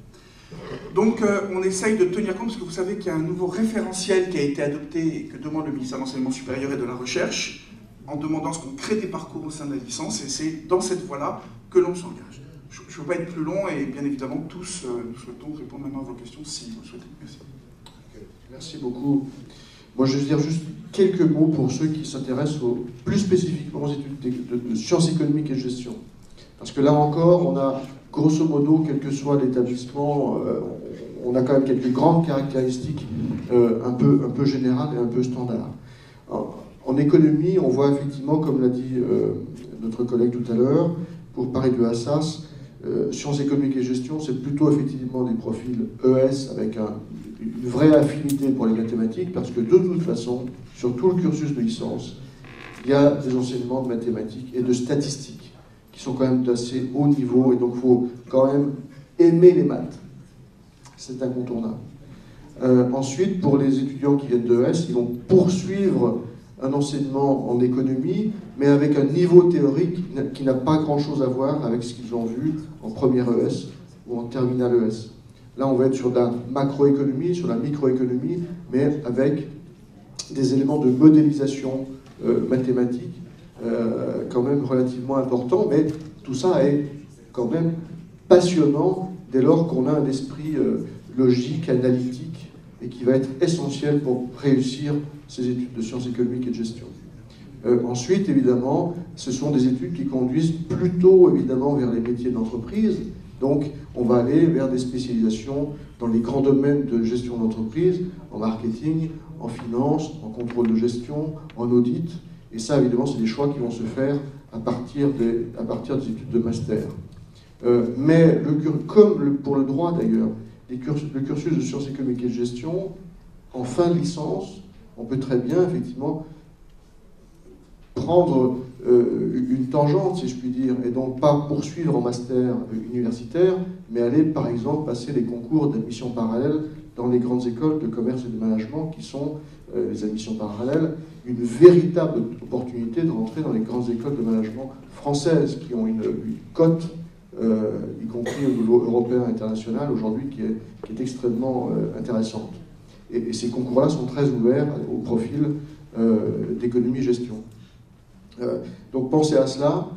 Donc on essaye de tenir compte, parce que vous savez qu'il y a un nouveau référentiel qui a été adopté et que demande le ministère de l'Enseignement supérieur et de la Recherche, en demandant ce qu'on crée des parcours au sein de la licence, et c'est dans cette voie-là que l'on s'engage. Je ne veux pas être plus long, et bien évidemment, tous, nous souhaitons répondre maintenant à vos questions, si vous le souhaitez. Merci. Okay. Merci beaucoup. Moi, je vais dire juste quelques mots pour ceux qui s'intéressent plus spécifiquement aux études de sciences économiques et de gestion. Parce que là encore, on a, grosso modo, quel que soit l'établissement, on a quand même quelques grandes caractéristiques un peu générales et un peu standards. En économie, on voit effectivement, comme l'a dit notre collègue tout à l'heure, pour parler de Assas, sciences économiques et gestion, c'est plutôt effectivement des profils ES avec une vraie affinité pour les mathématiques, parce que de toute façon, sur tout le cursus de licence, il y a des enseignements de mathématiques et de statistiques qui sont quand même d'assez haut niveau, et donc il faut quand même aimer les maths. C'est incontournable. Ensuite, pour les étudiants qui viennent de ES, ils vont poursuivre un enseignement en économie, mais avec un niveau théorique qui n'a pas grand-chose à voir avec ce qu'ils ont vu en première ES ou en terminale ES. Là, on va être sur de la macroéconomie, sur la microéconomie, mais avec des éléments de modélisation mathématique quand même relativement importants, mais tout ça est quand même passionnant dès lors qu'on a un esprit logique, analytique, et qui va être essentiel pour réussir ces études de sciences économiques et de gestion. Ensuite, évidemment, ce sont des études qui conduisent plutôt, évidemment, vers les métiers d'entreprise. Donc, on va aller vers des spécialisations dans les grands domaines de gestion d'entreprise, en marketing, en finance, en contrôle de gestion, en audit. Et ça, évidemment, c'est des choix qui vont se faire à partir des études de master. Mais, comme pour le droit d'ailleurs, le cursus de sciences économiques et de gestion, en fin de licence, on peut très bien, effectivement, prendre une tangente, si je puis dire, et donc pas poursuivre en master universitaire, mais aller, par exemple, passer les concours d'admission parallèle dans les grandes écoles de commerce et de management, qui sont les admissions parallèles, une véritable opportunité de rentrer dans les grandes écoles de management françaises, qui ont une cote, y compris au niveau européen et international, aujourd'hui, qui est extrêmement intéressante. Et ces concours-là sont très ouverts au profil d'économie-gestion. Donc pensez à cela.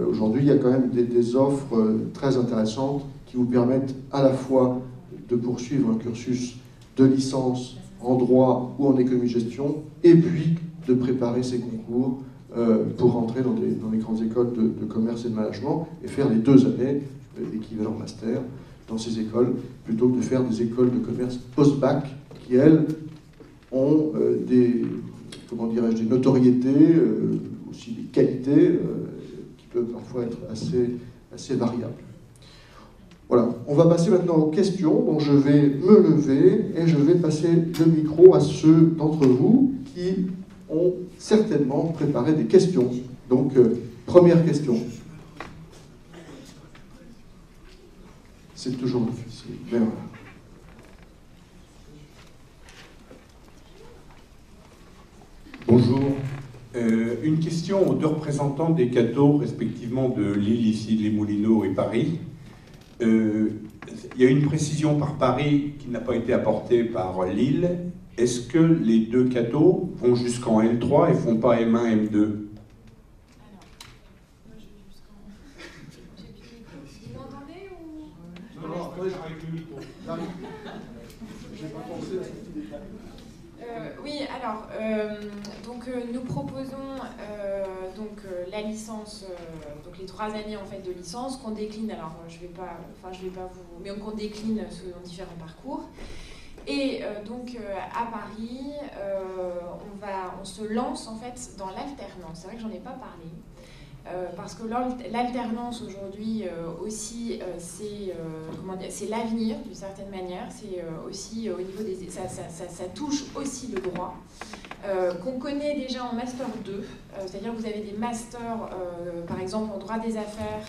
Aujourd'hui, il y a quand même des offres très intéressantes qui vous permettent à la fois de poursuivre un cursus de licence en droit ou en économie-gestion, et puis de préparer ces concours pour rentrer dans les grandes écoles de commerce et de management et faire les 2 années équivalent master dans ces écoles, plutôt que de faire des écoles de commerce post-bac qui, elles, ont des notoriétés, aussi des qualités qui peuvent parfois être assez variables. Voilà, on va passer maintenant aux questions. Donc je vais me lever et je vais passer le micro à ceux d'entre vous qui ont certainement préparé des questions. Donc, première question. C'est toujours difficile, mais voilà. Bonjour. Une question aux 2 représentants des cathos, respectivement de Lille, ici, les Moulineaux et Paris. Il y a une précision par Paris qui n'a pas été apportée par Lille. Est-ce que les 2 cathos vont jusqu'en L3 et ne font pas M1, M2 ? Oui, alors, nous proposons la licence, donc les 3 années en fait de licence qu'on décline. Alors, je vais pas vous, mais qu'on décline selon différents parcours. Et à Paris, on se lance en fait dans l'alternance. C'est vrai que j'en ai pas parlé. Parce que l'alternance aujourd'hui aussi, c'est l'avenir d'une certaine manière. C'est aussi au niveau des... Ça touche aussi le droit, qu'on connaît déjà en Master 2. C'est-à-dire que vous avez des masters, par exemple en droit des affaires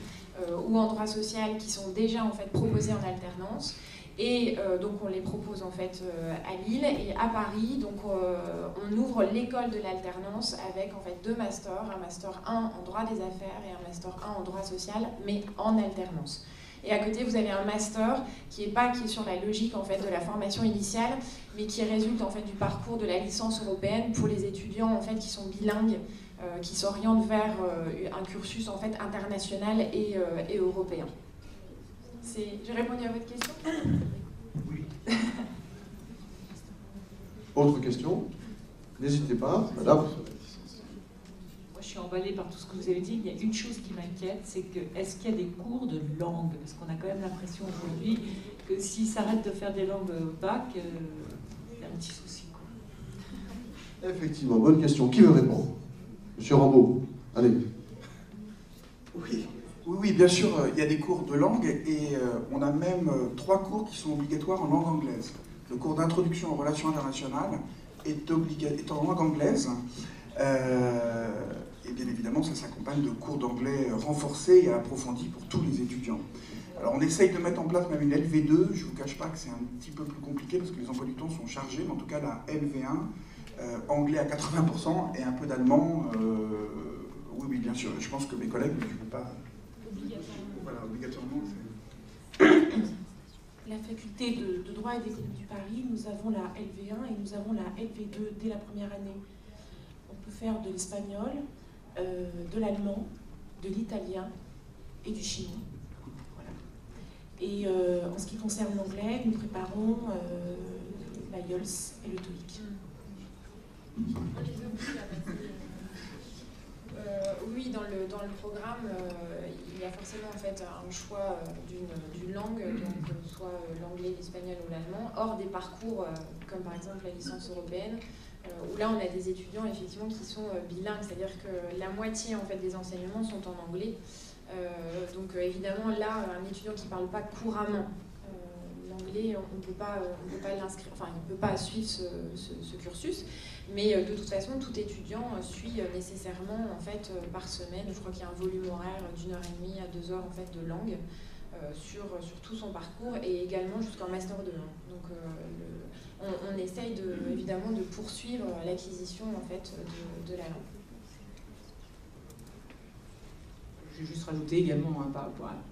ou en droit social, qui sont déjà en fait proposés en alternance. Et donc on les propose en fait à Lille et à Paris. Donc on ouvre l'école de l'alternance avec en fait 2 masters, un master 1 en droit des affaires et un master 1 en droit social, mais en alternance. Et à côté, vous avez un master qui est sur la logique en fait de la formation initiale, mais qui résulte en fait du parcours de la licence européenne pour les étudiants en fait qui sont bilingues, qui s'orientent vers un cursus en fait international et européen. J'ai répondu à votre question? Oui. Autre question? N'hésitez pas, madame. Moi, je suis emballée par tout ce que vous avez dit. Il y a une chose qui m'inquiète, c'est que est-ce qu'il y a des cours de langue? Parce qu'on a quand même l'impression aujourd'hui que s'ils s'arrêtent de faire des langues au bac, il y a un petit souci, quoi. Effectivement, bonne question. Qui veut répondre? Monsieur Rambaud, allez. Oui, bien sûr, il y a des cours de langue et on a même 3 cours qui sont obligatoires en langue anglaise. Le cours d'introduction aux relations internationales est en langue anglaise. Et bien évidemment, ça s'accompagne de cours d'anglais renforcés et approfondis pour tous les étudiants. Alors on essaye de mettre en place même une LV2, je ne vous cache pas que c'est un petit peu plus compliqué parce que les emplois du temps sont chargés, mais en tout cas la LV1, anglais à 80% et un peu d'allemand, oui, bien sûr, je pense que mes collègues, je ne peux pas... Voilà, obligatoirement, La faculté de droit et d'économie du Paris, nous avons la LV1 et nous avons la LV2 dès la première année. On peut faire de l'espagnol, de l'allemand, de l'italien et du chinois. Voilà. Et en ce qui concerne l'anglais, nous préparons l'IELTS et le TOEIC. Oui, dans le programme, il y a forcément en fait un choix d'une langue, donc soit l'anglais, l'espagnol ou l'allemand, hors des parcours comme par exemple la licence européenne, où là on a des étudiants effectivement qui sont bilingues, c'est-à-dire que la moitié en fait des enseignements sont en anglais. Donc évidemment là, un étudiant qui ne parle pas couramment l'anglais, on ne peut pas l'inscrire, enfin il ne peut pas suivre ce cursus. Mais de toute façon, tout étudiant suit nécessairement en fait, par semaine, je crois qu'il y a un volume horaire d'1h30 à 2 heures en fait, de langue sur tout son parcours et également jusqu'en Master 2. Donc on essaye évidemment de poursuivre l'acquisition en fait, de la langue. Je vais juste rajouter également,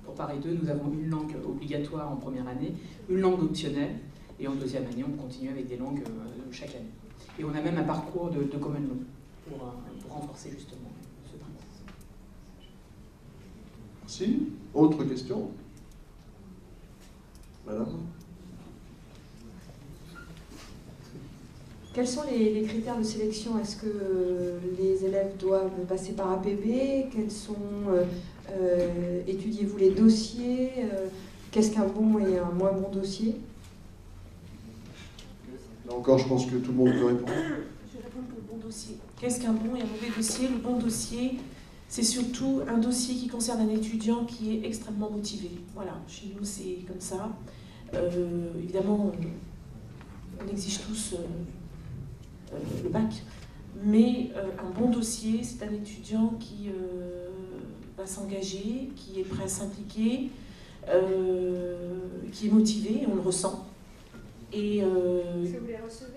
pour Paris 2, nous avons une langue obligatoire en première année, une langue optionnelle, et en deuxième année, on continue avec des langues chaque année. Et on a même un parcours de common law pour renforcer justement ce principe. Merci. Autre question? Madame? Quels sont les critères de sélection? Est-ce que les élèves doivent passer par APB? Quels sont étudiez-vous les dossiers? Qu'est-ce qu'un bon et un moins bon dossier? Là encore, je pense que tout le monde peut répondre. Je réponds pour le bon dossier. Qu'est-ce qu'un bon et un mauvais dossier? Le bon dossier, c'est surtout un dossier qui concerne un étudiant qui est extrêmement motivé. Voilà, chez nous, c'est comme ça. Évidemment, on exige tous le bac, mais un bon dossier, c'est un étudiant qui va s'engager, qui est prêt à s'impliquer, qui est motivé, on le ressent. Et, est-ce que vous les recevez?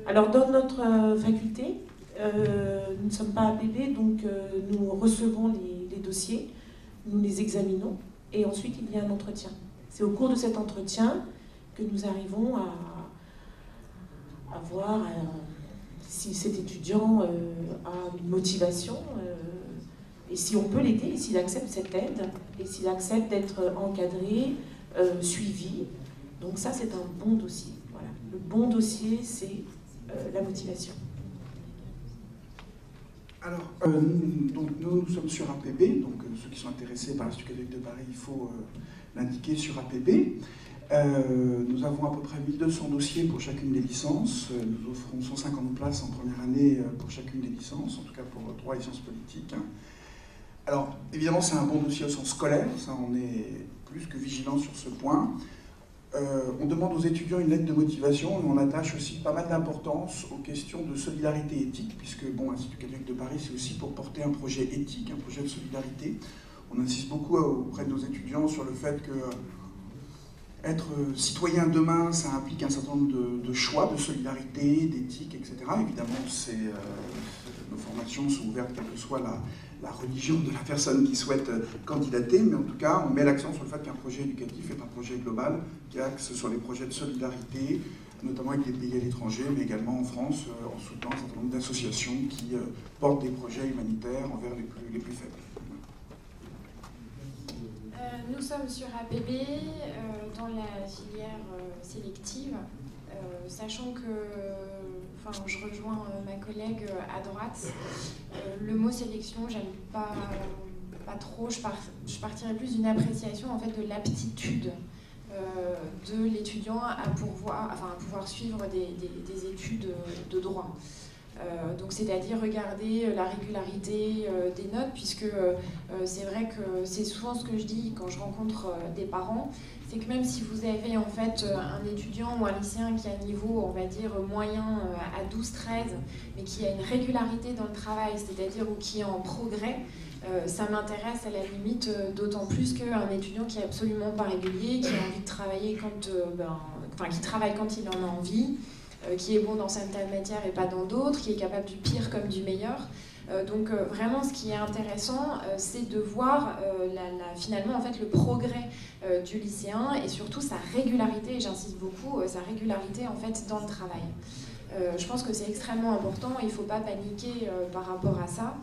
Alors, dans notre faculté, nous ne sommes pas APB, donc nous recevons les dossiers, nous les examinons, et ensuite il y a un entretien. C'est au cours de cet entretien que nous arrivons à voir si cet étudiant a une motivation, et si on peut l'aider, et s'il accepte cette aide, et s'il accepte d'être encadré, suivi. Donc ça, c'est un bon dossier. Voilà. Le bon dossier, c'est la motivation. Alors, nous sommes sur APB, donc ceux qui sont intéressés par l'Institut catholique de Paris, il faut l'indiquer sur APB. Nous avons à peu près 1200 dossiers pour chacune des licences. Nous offrons 150 places en première année pour chacune des licences, en tout cas pour droit et sciences politiques. Alors, évidemment, c'est un bon dossier au sens scolaire, ça on est plus que vigilant sur ce point. On demande aux étudiants une lettre de motivation et on attache aussi pas mal d'importance aux questions de solidarité éthique, puisque bon, l'Institut catholique de Paris, c'est aussi pour porter un projet éthique, un projet de solidarité. On insiste beaucoup auprès de nos étudiants sur le fait que être citoyen demain, ça implique un certain nombre de choix, de solidarité, d'éthique, etc. Évidemment, nos formations sont ouvertes quelle que soit la religion de la personne qui souhaite candidater, mais en tout cas, on met l'accent sur le fait qu'un projet éducatif est un projet global qui axe sur les projets de solidarité, notamment avec des pays à l'étranger, mais également en France, en soutenant un certain nombre d'associations qui portent des projets humanitaires envers les plus faibles. Nous sommes sur APB dans la filière sélective, sachant que, enfin, je rejoins ma collègue à droite, le mot sélection, j'aime pas trop, je partirais plus d'une appréciation en fait de l'aptitude de l'étudiant à pouvoir suivre des études de droit. Donc c'est-à-dire regarder la régularité des notes, puisque c'est vrai que c'est souvent ce que je dis quand je rencontre des parents, c'est que même si vous avez en fait un étudiant ou un lycéen qui a un niveau, on va dire, moyen à 12-13, mais qui a une régularité dans le travail, c'est-à-dire ou qui est en progrès, ça m'intéresse à la limite d'autant plus qu'un étudiant qui est absolument pas régulier, qui a envie de travailler qui travaille quand il en a envie, qui est bon dans certaines matières et pas dans d'autres, qui est capable du pire comme du meilleur. Donc vraiment ce qui est intéressant, c'est de voir finalement en fait, le progrès du lycéen et surtout sa régularité, et j'insiste beaucoup, sa régularité en fait, dans le travail. Je pense que c'est extrêmement important, il ne faut pas paniquer par rapport à ça.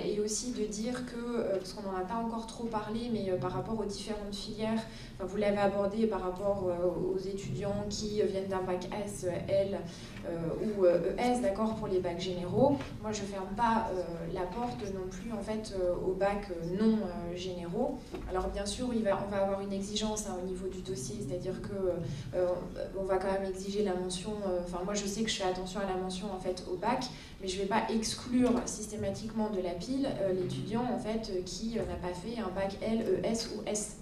Et aussi de dire que, parce qu'on n'en a pas encore trop parlé, mais par rapport aux différentes filières, vous l'avez abordé par rapport aux étudiants qui viennent d'un bac S, L ou ES, d'accord, pour les bacs généraux. Moi, je ne ferme pas la porte non plus en fait, aux bacs non généraux. Alors bien sûr, on va avoir une exigence au niveau du dossier, c'est-à-dire qu'on va quand même exiger la mention, moi je sais que je fais attention à la mention en fait, au bac, mais je ne vais pas exclure systématiquement de la pile l'étudiant en fait, qui n'a pas fait un bac L, ES ou S.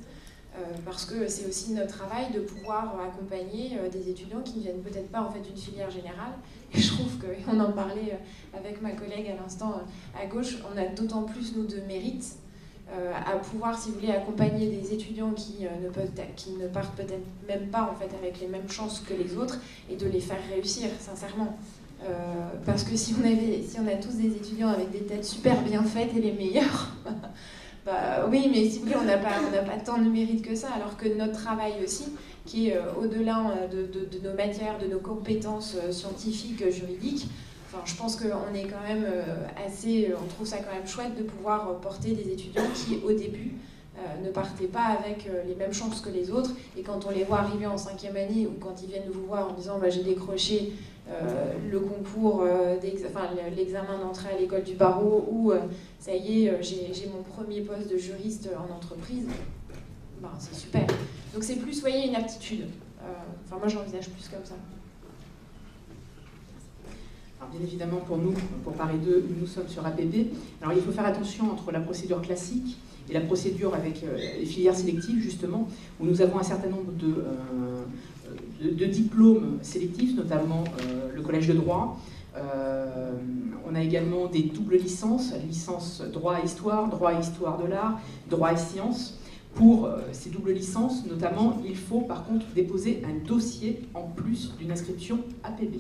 Parce que c'est aussi notre travail de pouvoir accompagner des étudiants qui ne viennent peut-être pas en fait, d'une filière générale. Et je trouve qu'on en parlait avec ma collègue à l'instant à gauche, on a d'autant plus, nous, de mérite à pouvoir, si vous voulez, accompagner des étudiants qui ne partent peut-être même pas en fait, avec les mêmes chances que les autres et de les faire réussir, sincèrement. Parce que si on a tous des étudiants avec des têtes super bien faites et les meilleurs, oui, mais si vous voulez, on n'a pas tant de mérite que ça, alors que notre travail aussi, qui est au-delà de nos matières, de nos compétences scientifiques, juridiques, je pense qu'on est quand même on trouve ça quand même chouette de pouvoir porter des étudiants qui, au début, ne partaient pas avec les mêmes chances que les autres, et quand on les voit arriver en 5e année, ou quand ils viennent vous voir en disant j'ai décroché le concours, l'examen d'entrée à l'école du barreau, ou ça y est, j'ai mon premier poste de juriste en entreprise, c'est super. Donc c'est plus, vous voyez, une aptitude. Moi j'envisage plus comme ça. Alors bien évidemment, pour nous, pour Paris 2, nous sommes sur APB. Alors il faut faire attention entre la procédure classique et la procédure avec les filières sélectives, justement, où nous avons un certain nombre de diplômes sélectifs, notamment le collège de droit. On a également des doubles licences, licence droit et histoire de l'art, droit et sciences. Pour ces doubles licences, notamment, il faut par contre déposer un dossier en plus d'une inscription APB.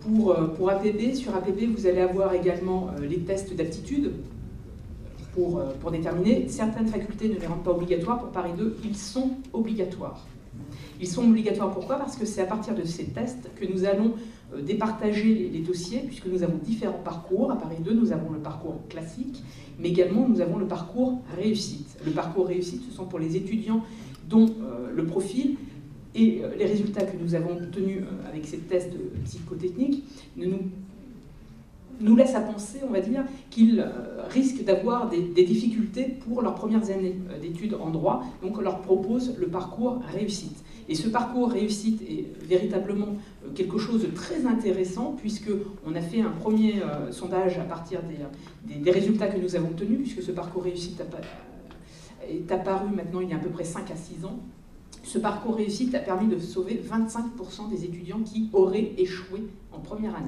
Pour APB, sur APB, vous allez avoir également les tests d'aptitude pour déterminer. Certaines facultés ne les rendent pas obligatoires. Pour Paris 2, ils sont obligatoires. Ils sont obligatoires pourquoi? Parce que c'est à partir de ces tests que nous allons départager les dossiers, puisque nous avons différents parcours. À Paris 2, nous avons le parcours classique, mais également nous avent le parcours réussite. Le parcours réussite, ce sont pour les étudiants dont le profil et les résultats que nous avons obtenus avec ces tests psychotechniques nous laissent à penser, on va dire, qu'ils risquent d'avoir des difficultés pour leurs premières années d'études en droit. Donc on leur propose le parcours réussite. Et ce parcours réussite est véritablement quelque chose de très intéressant, puisqu'on a fait un premier sondage à partir des résultats que nous avons obtenus, puisque ce parcours réussite est apparu maintenant il y a à peu près 5 à 6 ans. Ce parcours réussite a permis de sauver 25% des étudiants qui auraient échoué en première année.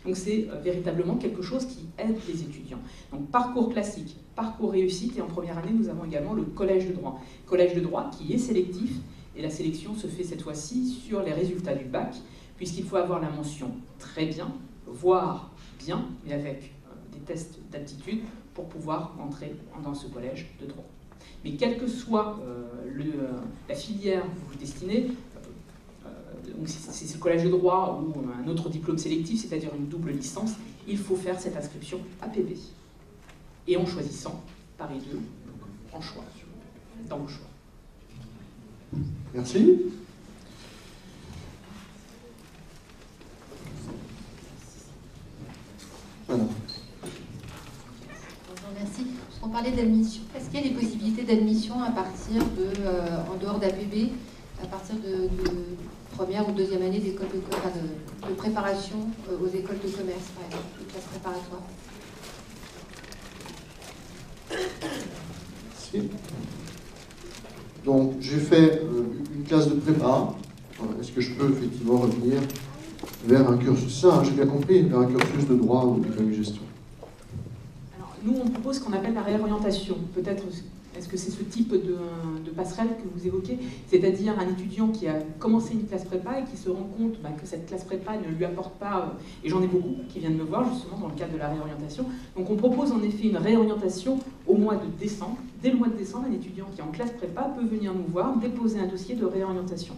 Donc c'est véritablement quelque chose qui aide les étudiants. Donc parcours classique, parcours réussite, et en première année, nous avons également le collège de droit. Collège de droit qui est sélectif, et la sélection se fait cette fois-ci sur les résultats du bac, puisqu'il faut avoir la mention très bien, voire bien, mais avec des tests d'aptitude pour pouvoir entrer dans ce collège de droit. Mais quelle que soit la filière que vous destinez, donc si c'est le collège de droit ou un autre diplôme sélectif, c'est-à-dire une double licence, il faut faire cette inscription APB. Et en choisissant Paris 2, en choix, dans vos choix. Merci. Voilà. Bonjour, merci. On parlait d'admission. Est-ce qu'il y a des possibilités d'admission à partir en dehors d'APB, à partir de première ou deuxième année d'école de préparation aux écoles de commerce, par exemple, de classe préparatoire? Si. Donc, j'ai fait une classe de prépa. Est-ce que je peux effectivement revenir vers un cursus, ça, j'ai bien compris, vers un cursus de droit ou d'économie gestion? Alors, nous, on propose ce qu'on appelle la réorientation. Peut-être, est-ce que c'est ce type de passerelle que vous évoquez? C'est-à-dire un étudiant qui a commencé une classe prépa et qui se rend compte que cette classe prépa ne lui apporte pas, et j'en ai beaucoup qui viennent me voir justement dans le cadre de la réorientation. Donc on propose en effet une réorientation au mois de décembre. Dès le mois de décembre, un étudiant qui est en classe prépa peut venir nous voir, déposer un dossier de réorientation.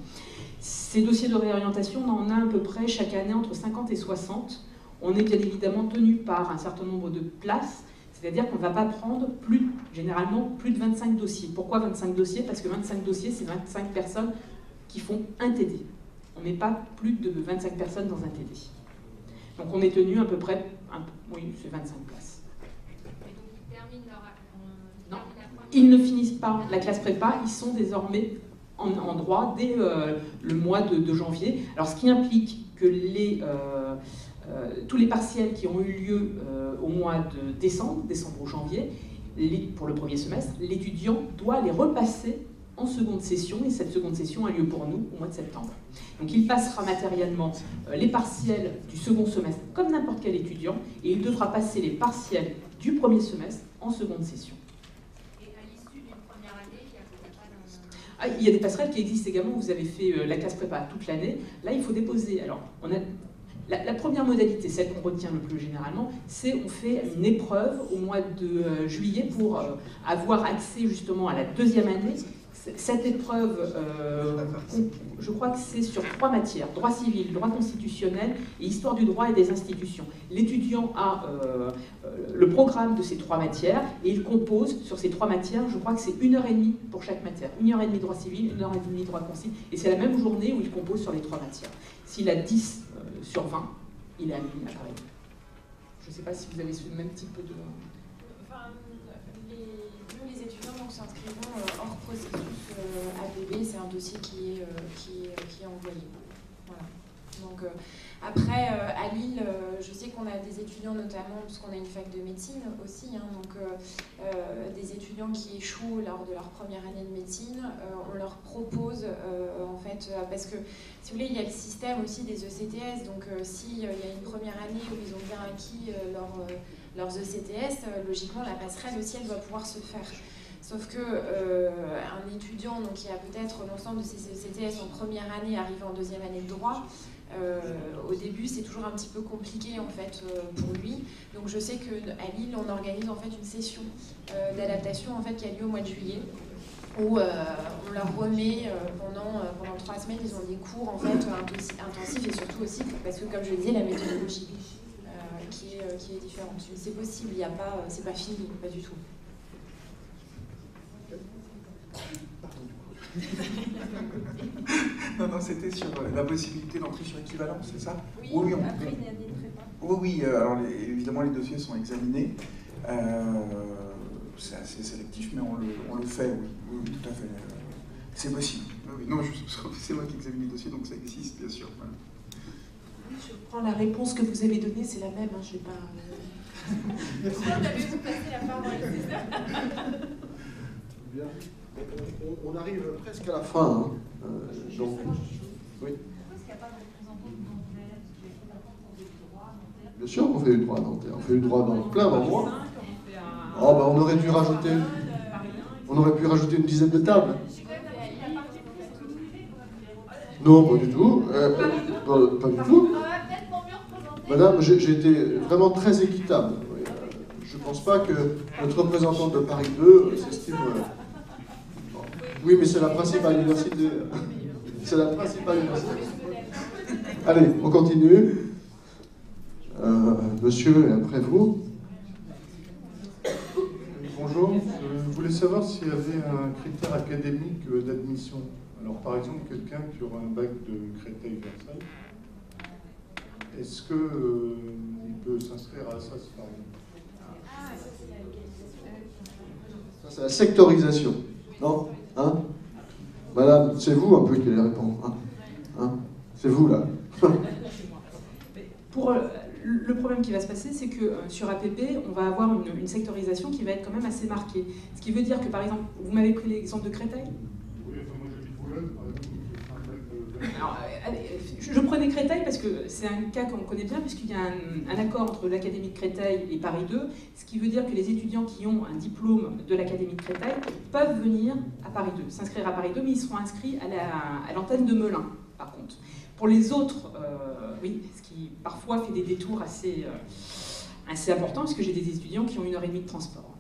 Ces dossiers de réorientation, on en a à peu près chaque année entre 50 et 60. On est bien évidemment tenu par un certain nombre de places. C'est-à-dire qu'on ne va pas prendre généralement plus de 25 dossiers. Pourquoi 25 dossiers? Parce que 25 dossiers, c'est 25 personnes qui font un TD. On ne met pas plus de 25 personnes dans un TD. Donc on est tenu à peu près, oui, c'est 25 places. Non, ils ne finissent pas la classe prépa, ils sont désormais en droit dès le mois de janvier. Alors ce qui implique que tous les partiels qui ont eu lieu au mois de décembre ou janvier, pour le premier semestre, l'étudiant doit les repasser en seconde session, et cette seconde session a lieu pour nous au mois de septembre. Donc il passera matériellement les partiels du second semestre comme n'importe quel étudiant, et il devra passer les partiels du premier semestre en seconde session. Et à l'issue d'une première année, il n'y a pas il y a des passerelles qui existent également. Vous avez fait la classe prépa toute l'année. Là, il faut déposer. Alors, la première modalité, celle qu'on retient le plus généralement, c'est on fait une épreuve au mois de juillet pour avoir accès justement à la deuxième année. Cette épreuve, je crois que c'est sur 3 matières: droit civil, droit constitutionnel et histoire du droit et des institutions. L'étudiant a le programme de ces 3 matières et il compose sur ces 3 matières, je crois que c'est 1h30 pour chaque matière. 1h30 droit civil, 1h30 droit constitutionnel, et c'est la même journée où il compose sur les 3 matières. S'il a 10 sur 20, il est admis à Paris. Je ne sais pas si vous avez ce même type de... Nous, les étudiants, donc, s'inscrivons hors processus APB, c'est un dossier qui est envoyé. Voilà. Donc, après, à Lille, je sais qu'on a des étudiants, notamment parce qu'on a une fac de médecine aussi, des étudiants qui échouent lors de leur première année de médecine. On leur propose, en fait, parce que, si vous voulez, il y a le système aussi des ECTS. Donc, s'il y a une première année où ils ont bien acquis leurs ECTS, logiquement, la passerelle aussi, elle doit pouvoir se faire. Sauf que un étudiant donc, qui a peut-être l'ensemble de ses ECTS en première année, arrivé en deuxième année de droit, au début, c'est toujours un petit peu compliqué en fait pour lui. Donc je sais qu'à Lille, on organise en fait une session d'adaptation en fait qui a lieu au mois de juillet, où on leur remet pendant 3 semaines, ils ont des cours en fait intensifs, et surtout aussi parce que, comme je le disais, la méthodologie qui est différente. Mais c'est possible, il y a pas, c'est pas fini, pas du tout. Non, c'était sur la possibilité d'entrer sur équivalence, c'est ça? Oui, après une année de prépa. Oui, alors évidemment les dossiers sont examinés. C'est assez sélectif, mais on le fait, oui, tout à fait. C'est possible. Oui. Non, c'est moi qui examine les dossiers, donc ça existe, bien sûr. Voilà. Oui, je prends la réponse que vous avez donnée, c'est la même, je ne vais pas... On avait vous passer la parole, c'est ça? Bien. On arrive presque à la fin. Donc, oui. Bien sûr qu'on fait du droit à Nanterre. On fait du droit dans plein d'endroits. Oh, ben, on aurait pu rajouter une dizaine de tables. Non, pas du tout. Pas du tout. Madame, j'ai été vraiment très équitable. pense pas que notre représentante de Paris 2 s'estime... Oui, mais c'est la principale université. C'est la principale université. Allez, on continue. Monsieur, et après vous. Bonjour, je voulais savoir s'il y avait un critère académique d'admission. Alors par exemple, quelqu'un qui aura un bac de Créteil-Versailles, est-ce qu'il peut s'inscrire à ça, par exemple? Ça, c'est la sectorisation. Non? Hein? Madame, c'est vous un peu qui allez répondre. Hein? C'est vous, là. Pour le problème qui va se passer, c'est que sur APP, on va avoir une sectorisation qui va être quand même assez marquée. Ce qui veut dire que, par exemple, vous m'avez pris l'exemple de Créteil? Oui, enfin moi j'habite Boulogne, par exemple. Alors, je prenais Créteil parce que c'est un cas qu'on connaît bien, puisqu'il y a un accord entre l'Académie de Créteil et Paris 2, ce qui veut dire que les étudiants qui ont un diplôme de l'Académie de Créteil peuvent venir à Paris 2, s'inscrire à Paris 2, mais ils seront inscrits à l'antenne de Melun, par contre. Pour les autres, oui, ce qui parfois fait des détours assez importants, parce que j'ai des étudiants qui ont 1h30 de transport.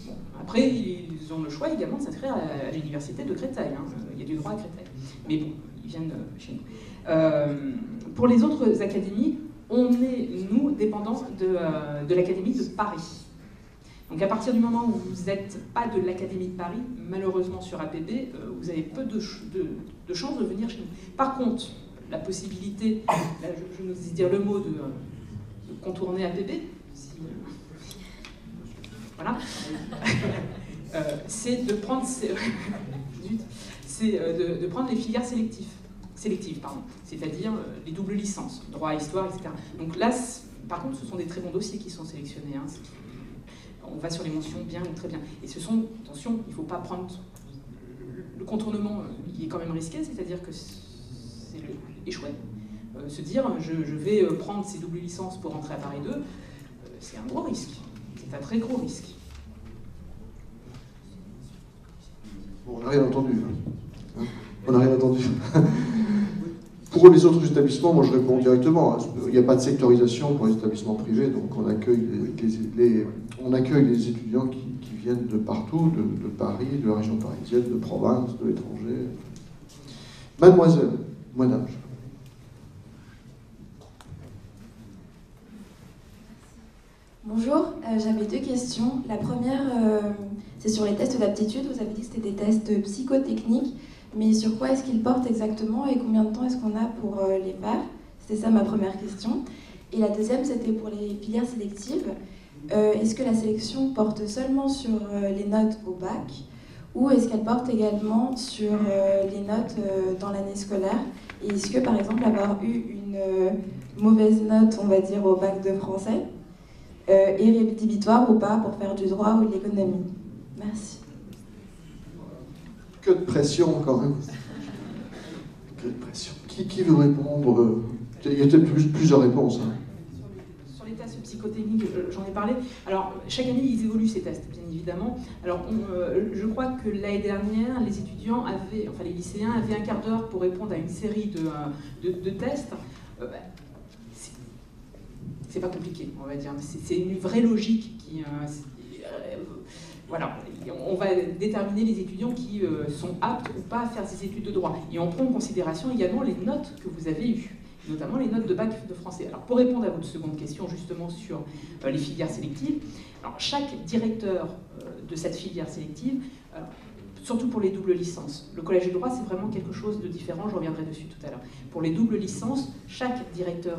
Bon, après, ils ont le choix également de s'inscrire à l'université de Créteil. Hein. Il y a du droit à Créteil. Mais bon, ils viennent chez nous. Pour les autres académies, on est, nous, dépendants de l'Académie de Paris. Donc à partir du moment où vous n'êtes pas de l'Académie de Paris, malheureusement sur APB, vous avez peu de chances de venir chez nous. Par contre, la possibilité, là je n'ose dire le mot, de contourner APB, voilà, c'est de prendre, de prendre les filières sélectives, c'est-à-dire les doubles licences, droit, histoire, etc. Donc là, par contre, ce sont des très bons dossiers qui sont sélectionnés. Hein. On va sur les mentions bien ou très bien. Et ce sont, attention, il ne faut pas prendre le contournement, il est quand même risqué, c'est-à-dire que c'est échouer. Se dire, je vais prendre ces doubles licences pour entrer à Paris 2, c'est un gros risque. C'est un très gros risque. Bon, on n'a rien entendu. Hein. On n'a rien entendu. Pour les autres établissements, moi je réponds directement. Il n'y a pas de sectorisation pour les établissements privés, donc on accueille les étudiants qui viennent de partout, de Paris, de la région parisienne, de province, de l'étranger. Mademoiselle, madame. Bonjour, j'avais deux questions. La première, c'est sur les tests d'aptitude. Vous avez dit que c'était des tests psychotechniques, mais sur quoi est-ce qu'ils portent exactement et combien de temps est-ce qu'on a pour les faire? C'était ça ma première question. Et la deuxième, c'était pour les filières sélectives. Est-ce que la sélection porte seulement sur les notes au bac ou est-ce qu'elle porte également sur les notes dans l'année scolaire? Et est-ce que, par exemple, avoir eu une mauvaise note, on va dire, au bac de français est rédhibitoire ou pas pour faire du droit ou de l'économie? Merci. Que de pression, quand même. Que de pression. Qui veut répondre? Il y a peut-être plusieurs réponses. Hein. Sur les tests psychotechniques, j'en ai parlé. Alors, chaque année, ils évoluent ces tests, bien évidemment. Alors, je crois que l'année dernière, les étudiants avaient, enfin les lycéens avaient un quart d'heure pour répondre à une série de tests. C'est pas compliqué, on va dire. C'est une vraie logique qui... voilà, on va déterminer les étudiants qui sont aptes ou pas à faire ces études de droit. Et on prend en considération également les notes que vous avez eues, notamment les notes de bac de français. Alors pour répondre à votre seconde question justement sur les filières sélectives, alors chaque directeur de cette filière sélective, surtout pour les doubles licences, le collège de droit c'est vraiment quelque chose de différent, je reviendrai dessus tout à l'heure. Pour les doubles licences, chaque directeur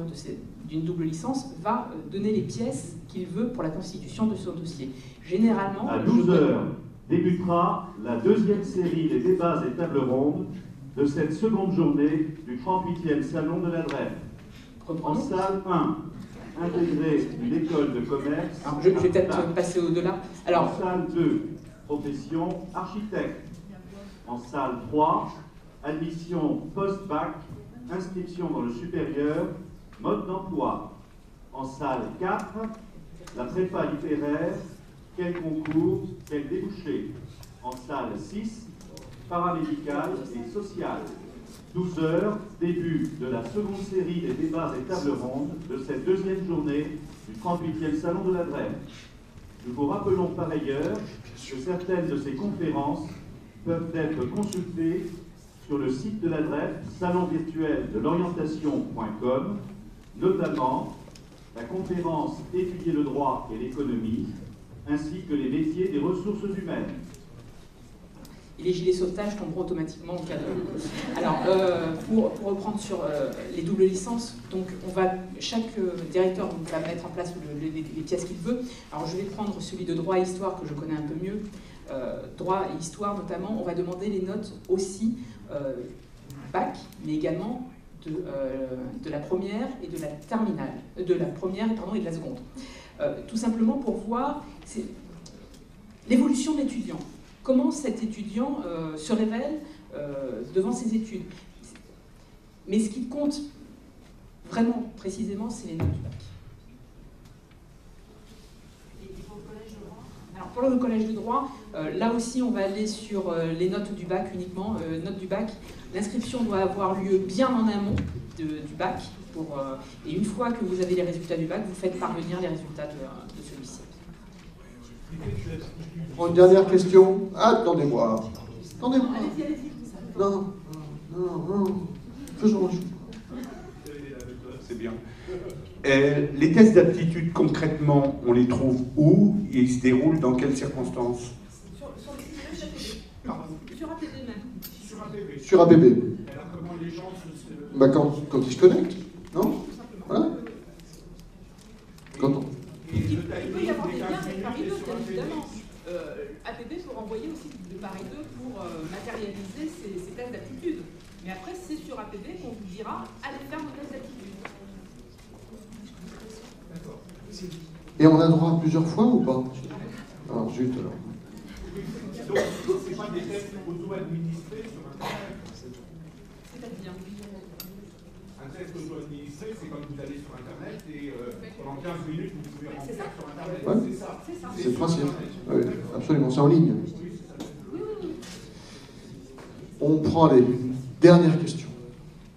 d'une double licence va donner les pièces qu'il veut pour la constitution de son dossier. Généralement... À 12h débutera la deuxième série des débats et tables rondes de cette seconde journée du 38e Salon de la Drève. En salle 1, intégrée d'une école de commerce... Alors, je vais peut-être passer au-delà. En salle 2, profession architecte. En salle 3, admission post-bac, inscription dans le supérieur, mode d'emploi. En salle 4, la prépa littéraire, quel concours, quel débouché. En salle 6, paramédicale et sociale. 12h, début de la seconde série des débats et tables rondes de cette deuxième journée du 38e Salon de la Drève. Nous vous rappelons par ailleurs que certaines de ces conférences peuvent être consultées sur le site de l'adresse salonvirtueldelorientation.com, notamment la conférence Étudier le droit et l'économie, ainsi que les métiers des ressources humaines. Et les gilets sauvetage tomberont automatiquement en cas de... Alors, pour reprendre sur les doubles licences, donc chaque directeur va mettre en place les pièces qu'il veut. Alors, je vais prendre celui de droit et histoire que je connais un peu mieux. Droit et histoire notamment, on va demander les notes aussi bac, mais également de la première et de la terminale, de la première et de la seconde. Tout simplement pour voir l'évolution de l'étudiant. Comment cet étudiant se révèle devant ses études. Mais ce qui compte vraiment précisément, c'est les notes du bac. Alors pour le collège de droit, là aussi on va aller sur les notes du bac uniquement. Notes du bac, l'inscription doit avoir lieu bien en amont du bac. Et une fois que vous avez les résultats du bac, vous faites parvenir les résultats de celui-ci. Une dernière question. Attendez-moi. Attendez-moi. Non. Faisons un choix. C'est bien. Les tests d'aptitude, concrètement, on les trouve où et ils se déroulent dans quelles circonstances? Sur APB même. Sur APB. Alors comment les gens Quand ils se connectent, non? Voilà. Il peut y avoir des liens avec Paris 2, bien évidemment. APB peut renvoyer aussi de Paris 2 pour matérialiser ces tests d'aptitude. Mais après, c'est sur APB qu'on vous dira allez faire vos tests d'aptitude. Et on a droit à plusieurs fois ou pas? Alors, zut alors. Donc, c'est pas des tests auto-administrés sur Internet? C'est-à-dire un test auto-administré, c'est comme vous allez sur Internet et pendant 15 minutes, vous pouvez remplir sur Internet. Ouais. C'est ça. C'est le principe. Oui, absolument, c'est en ligne. On prend les dernières questions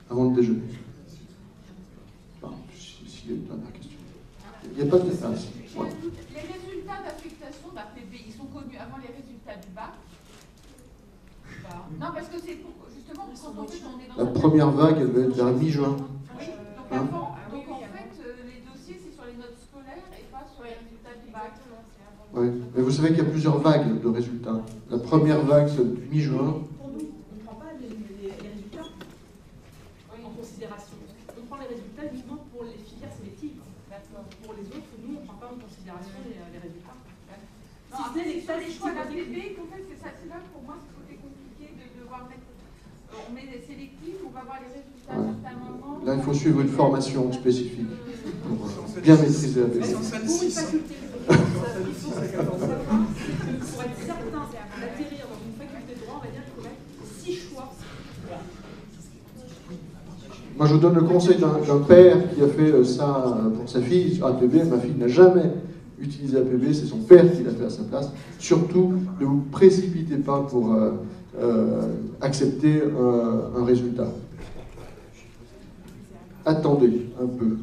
avant le déjeuner. S'il y a une dernière question. Il n'y a pas de dépasse. Ouais. Les résultats d'affectation d'APB, ils sont connus avant les résultats du bac? Non, parce que c'est pour, justement, quand on est dans La première vague, elle va être vers mi-juin. Oui, donc avant, donc en fait, les dossiers, c'est sur les notes scolaires et pas sur les résultats du bac. Oui, mais vous savez qu'il y a plusieurs vagues de résultats. La première vague, c'est mi-juin. Pour nous, on ne prend pas les résultats en considération. On prend les résultats uniquement pour les filières sélectives. Pour les autres, nous, on ne prend pas en considération les résultats. Non, après, les choix d'APB, en fait, c'est là pour moi, c'est côté compliqué de devoir mettre. On met des sélectifs, on va voir les résultats à certains moments. Là, il faut suivre une formation spécifique pour bien maîtriser la BD. Pour une faculté, pour être certain d'atterrir dans une faculté de droit, on va dire qu'il faut mettre 6 choix. Moi, je vous donne le conseil d'un père qui a fait ça pour sa fille sur APB. Ma fille n'a jamais utilisé APB, c'est son père qui l'a fait à sa place. Surtout, ne vous précipitez pas pour accepter un résultat. Attendez un peu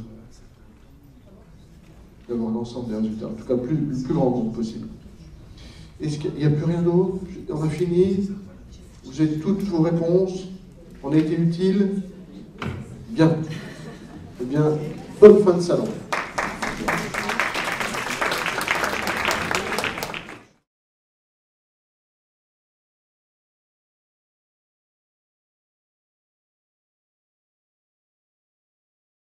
d'avoir l'ensemble des résultats, en tout cas le plus grand nombre possible. Est-ce qu'il n'y a plus rien d'autre? On a fini? Vous avez toutes vos réponses? On a été utile? Bien. Eh bien, bonne fin de salon.